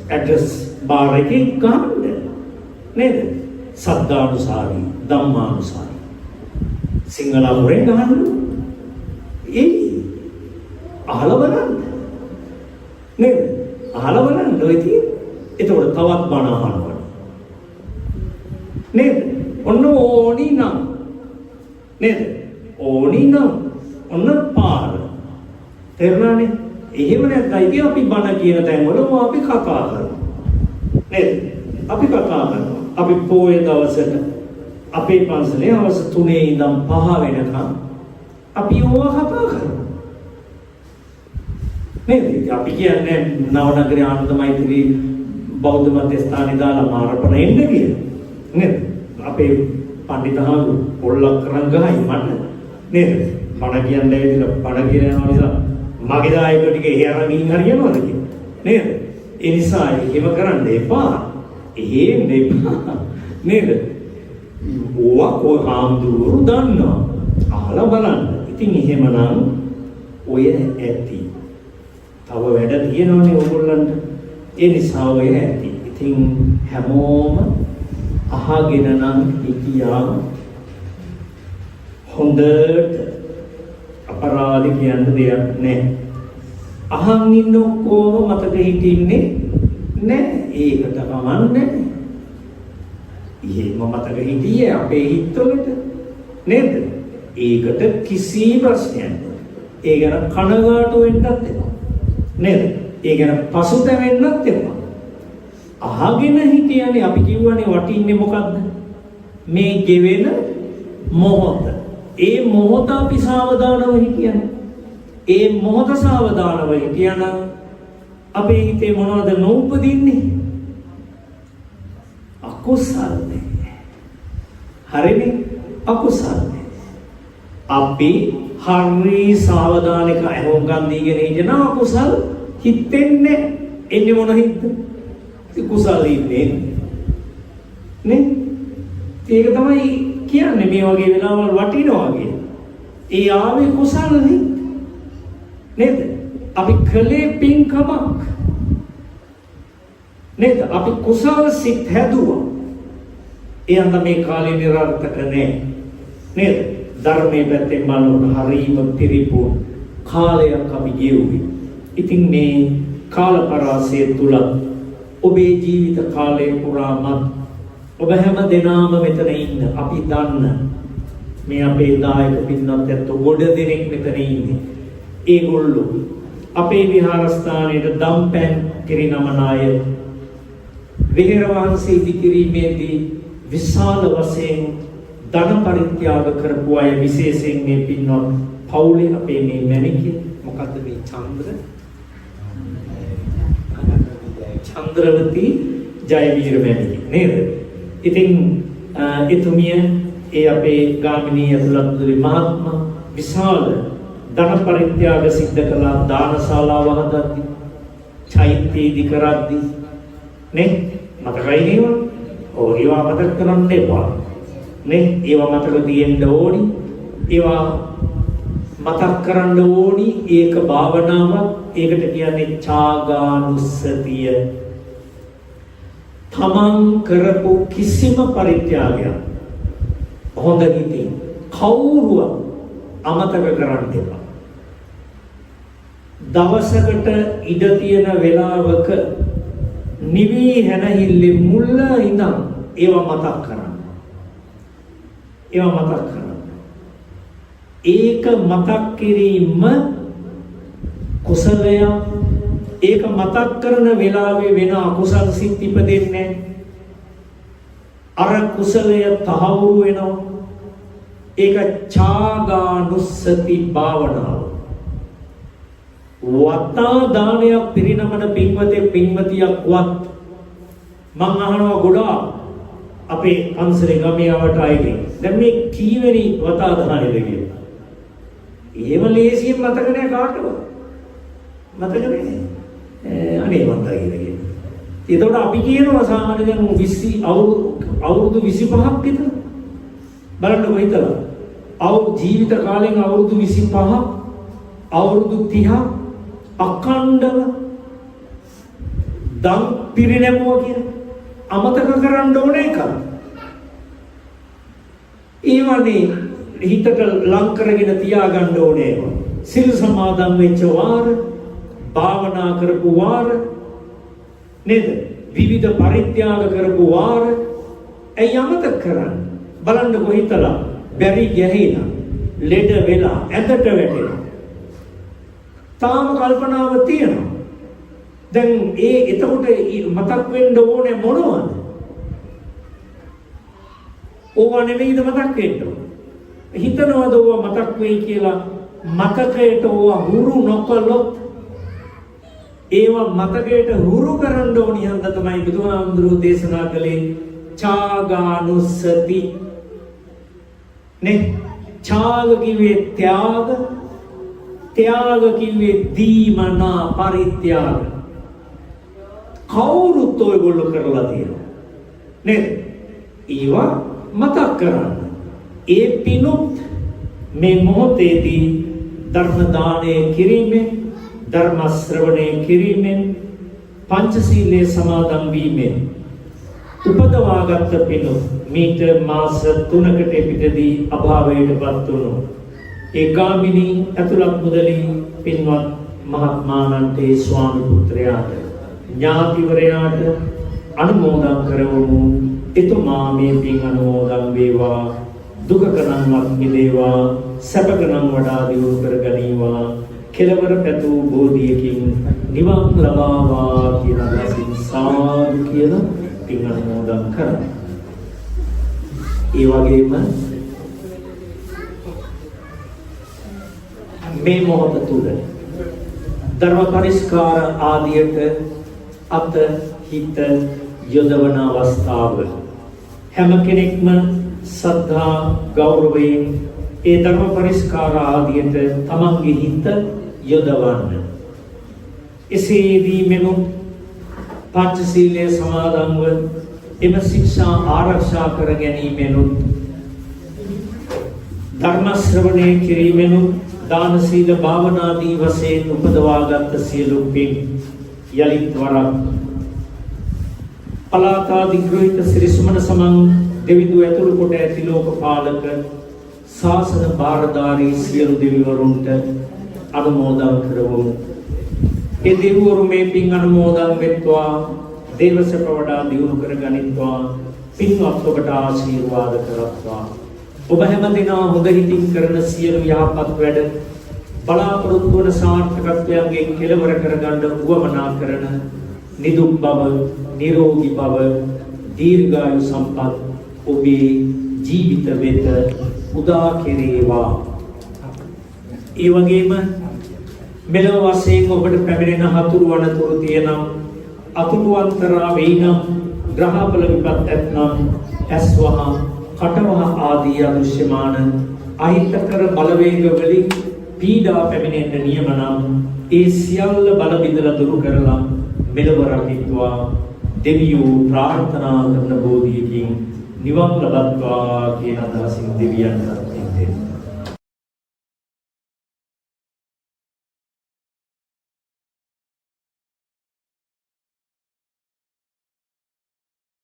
ඇඩ්‍රස් බාර් එකේ ගන්න නේද? සද්ධානුසාරී ධම්මානුසාරී සිංහල වරෙන් ගන්න. ඒ අහලා බලන්න නේද? අහලා බලන්න ඔය තියෙන. එතකොට තවත් බණ අහනවා නේද? ඔන්න ඕනි නම් නේද? ඕනි නම් ඔන්න පාර. තේරුණානේ? එහෙම නැත්නම් ඉතින් අපි බණ කියන තැන්වල අපි කතා කරනවා නේද? අපි කතා කරනවා. අපි පොයේ දවසට අපේ පන්සලේ හවස 3 ඉඳන් 5 වෙනකම් අපි ඕවා කතා කරනවා. නේද? අපි කියන්නේ නවනගරේ ආනන්ද මෛත්‍රී බෞද්ධ මධ්‍යස්ථානයේ දාලා මාරපණ එන්න කියලා. නේද? අපේ පඬිතුහාරු පොල්ලක් කරන් ගහයි මට නේද? බණ කියන්නේ ඇවිදලා බණ කියන යනවා නිසා මගේ දායක ටික එහෙ අරන් ගිහින් හරියනවද කියලා. නේද? ඒ නිසා එහෙම කරන්න එපා. එහෙම එපා. නේද? ඕවා කොහාම්දුරු දන්නවා. අහලා බලන්න. ඉතින් එහෙමනම් ඔය ඇති. තව වැඩ තියෙනවනේ ඕගොල්ලන්ට. ඒ නිසා ඔය ඇති. ඉතින් හැමෝම අහගෙන නම් හිටියා හොඳට අපරාධ කියන්න දෙයක් නැහැ. අහන් ඉන්න ඔක්කොම මතක හිටින්නේ නැහැ. ඒකට කමන්නේ. එහෙම මතක හිටියේ අපේ හිතවලට නේද? ඒකට කිසි ප්‍රශ්නයක් නැහැ. ඒ ගැන කනගාටු වෙන්නත් එපා. නේද? ඒ ගැන පසුතැවෙන්නත් එපා. අහගෙන හිටියනේ අපි කියවනේ වටින්නේ මොකද්ද? මේ ගෙවෙන මොහොත. ඒ මොහොත අපි සාවධානව හිටියනේ. ඒ මොහොත සාවධානව හිටියනම් අපේ හිතේ මොනවද නොඋපදින්නේ? අකුසල්නේ. හරිනේ? අකුසල්නේ. අපි හරි සාවධානික අහෝගම් දීගෙන ඉඳන අකුසල් හිතෙන්නේ එන්නේ මොන හිතද? කුසල් ඉන්නේ නේ? ඒක තමයි කියන්නේ මේ වගේ වෙලාවල් වටිනවා වගේ. ඒ ආවේ කුසල් නේ. නේද? අපි කලේ පින්කමක් නේද? අපි කුසල සිත් හැදුවා. එයන්ද මේ කාලේ නිරර්ථක නැහැ නේද? ධර්මයේ පැත්තෙන් බලනකොට හරීම පිරිපුන් කාලයක් අපි ගෙවුවේ. ඉතින් මේ කාල පරාසය තුල ඔබේ ජීවිත කාලය පුරාම ඔබ හැම දෙනාම මෙතන ඉන්න අපි දන්න මේ අපේ දායක පින්නත් ඇත්ත ගොඩ දෙනෙක් මෙතන ඉන්නේ. ඒගොල්ලෝ අපේ විහාරස්ථානයේ දම්පැන් කිරිනමන අය විහෙර වහන්සේ ඉදිකිරීමේදී විශාල වශයෙන් ධන පරිත්‍යාග කරපු අය විශේෂයෙන් මේ පින්නත් පවුලේ අපේ මේ මැණිකේ මොකද්ද මේ චන්ද්‍රවති ජයවීර මැණිකේ නේද? ඉතින් එතුමිය ඒ අපේ ගාමිණී ඇතුළත්තුලි මහත්මයා විශාල ධන පරිත්‍යාග සිද්ධ කළා දානශාලාව හදද්දී චෛත්‍ය ඉදි කරද්දී නේ මතකයි නේද? ඔව් ඒවා මතක කරන්න එපා නේ ඒවා මතක තියෙන්න ඕනි ඒවා මතක් කරන්න ඕනි ඒක භාවනාවක් ඒකට කියන්නේ ඡාගානුස්සතිය තමන් කරපු කිසිම පරිත්‍යාගයක් හොඳ හිතින් කවුරුවත් අමතක කරන්න එපා. දවසකට ඉඩ තියෙන වෙලාවක නිවි හැනහිල්ලේ මුල්ල ඉඳන් ඒවා මතක් කරන්න. ඒවා මතක් කරන්න. ඒක මතක් කිරීම කුසලය. ඒක මතක් කරන වෙලාවේ වෙන අකුසල් සිත් ඉපදෙන්නේ අර කුසලය තහවුරු වෙනවා. ඒක ඡාගානුස්සති භාවනාව. වත්තා දානයක් පිරිනමන පින්වතේ පින්වතියක්වත් මං අහනවා ගොඩාක් අපේ අන්සරේ ගමේ ආවට අයගෙන් දැන් මේ කීවෙනි වතා දානෙද කියලා. එහෙම ලේසියෙන් මතක නෑ කාටවත්. මතක නෑ. අනේ වන්දා කියලා. ඒතකොට අපි කියනවා සාමාන්‍යයෙන් 20 අවුරුදු 25ක් විතර බලන්නකො හිතලා. ජීවිත කාලෙන් අවුරුදු 25ක් අවුරුදු 30ක් අඛණ්ඩව දන් පිරිනැමුවා කියන අමතක කරන්න ඕනේ එක. ඒවනේ හිතට ලං කරගෙන තියාගන්න ඕනේ. සිල් සමාදන් වෙච්ච වාර භාවනා කරපු වාර නේද? විවිධ පරිත්‍යාග කරපු වාර ඇයි අමතක කරන්නේ? බලන්නකො හිතලා බැරි ගැහිලා ලෙඩ වෙලා ඇදට වැටෙනවා. තාම කල්පනාව තියෙනවා. දැන් එතකොට මතක් වෙන්න ඕනේ මොනවද? ඕවා නෙවෙයිද මතක් වෙන්න ඕනේ. හිතනවාද ඕවා මතක් වෙයි කියලා මතකයට ඕවා හුරු නොකළොත් ඒවා මතකයට හුරු කරන්න ඕනි හන්ද තමයි බුදුහාමුදුරුවෝ දේශනා කළේ ඡාගානුස්සති නේ. ඡාග කිව්වේ ත්‍යාග කිව්වේ දීමනා පරිත්‍යාග. කවුරුත් ඔයගොල්ලෝ කරලා තියෙනවා නේද? ඒවා මතක් කරන්න. ඒ පිනුත් මේ මොහොතේදී ධර්ම දානය කිරීමෙන් ධර්ම ශ්‍රවණය කිරීමෙන් පංචශීලයේ සමාදන් වීමෙන් උපදවාගත් පිනුත් මීට මාස 3කට පිටදී අභාවයටපත් වුණු ඒ ගාමිණී ඇතුළත් මුදලී පින්වත් මහත්මාණන්ට ස්වාමි පුත්‍රයාට ඥාතිවරයාට අනුමෝදන් කරවමු. එතුමා මේ පින් අනුමෝදන් වේවා. දුකකනම් මිදේවා. සැපකනම් වඩා දියුණු කරගනීවා. කෙලවර පැතු බෝධියකින් නිවන් ලබාවා කියලා ලසින් සාදු කියලා පින් අනුමෝදන් කරමු. ඒ වගේම මේ මොහොත තුල ධර්ම පරිස්කාර ආදියට අත හිත යොදවන අවස්ථාව හැම කෙනෙක්ම සද්ධා ගෞරවයෙන් ඒ ධර්ම පරිස්කාර ආදියට තමන්ගේ හිත යොදවන්න. එසේදී මෙනුත් පංචශීලයේ සමාදන්ව එම ශික්ෂා ආරක්ෂා කර ගැනීමෙනුත් ධර්ම ශ්‍රවණය කිරීමෙනුත් දාන සීල භාවනාදී වශයෙන් උපදවාගත් සියලු පින් යලිත් වරක් පලාතාදිග්‍රහිත සිරිසුමන සමන් දෙවිදු ඇතුළු කොට ඇති ලෝකපාලක ශාසන භාරධාරී සියලු දෙවිවරුන්ට අනුමෝදන් කරවමු. ඒ දෙවිවරු මේ පින් අනුමෝදන් වෙත්වා දේවසක වඩා දියුණු කර ගනිත්වා පින්වත් ඔබට ආශිර්වාද කරත්වා. ඔබ හැමදෙනා හොඳ හිතින් කරන සියලු යහපත් වැඩ බලාපොරොත්තු වන සාර්ථකත්වයන්ගෙන් කෙලවර කරගන්න උවමනා කරන නිදුක් බව, නිරෝගී බව, දීර්ඝායු සම්පත් ඔබේ ජීවිත වෙත උදා කෙරේවා. ඒ වගේම මෙලොව වශයෙන් ඔබට පැමිණෙන හතුරු වනතුරු තියෙනම් අතුරුවන්තරා වෙයිනම් ග්‍රහබල විපත් ඇත්නම් ඇස්වහ කටවහ ආදී අදෘශ්‍යමාන අහිතකර බලවේග වලින් පීඩා පැමිණෙන්න නියම නම් ඒ සියල්ල බල බිඳලා දුරු කරලා මෙලොව රකිත්වා දෙවියෝ ප්‍රාර්ථනා කරන බෝධියකින් නිවන් ලබත්වා කියන අදහසින් දෙවියන්ට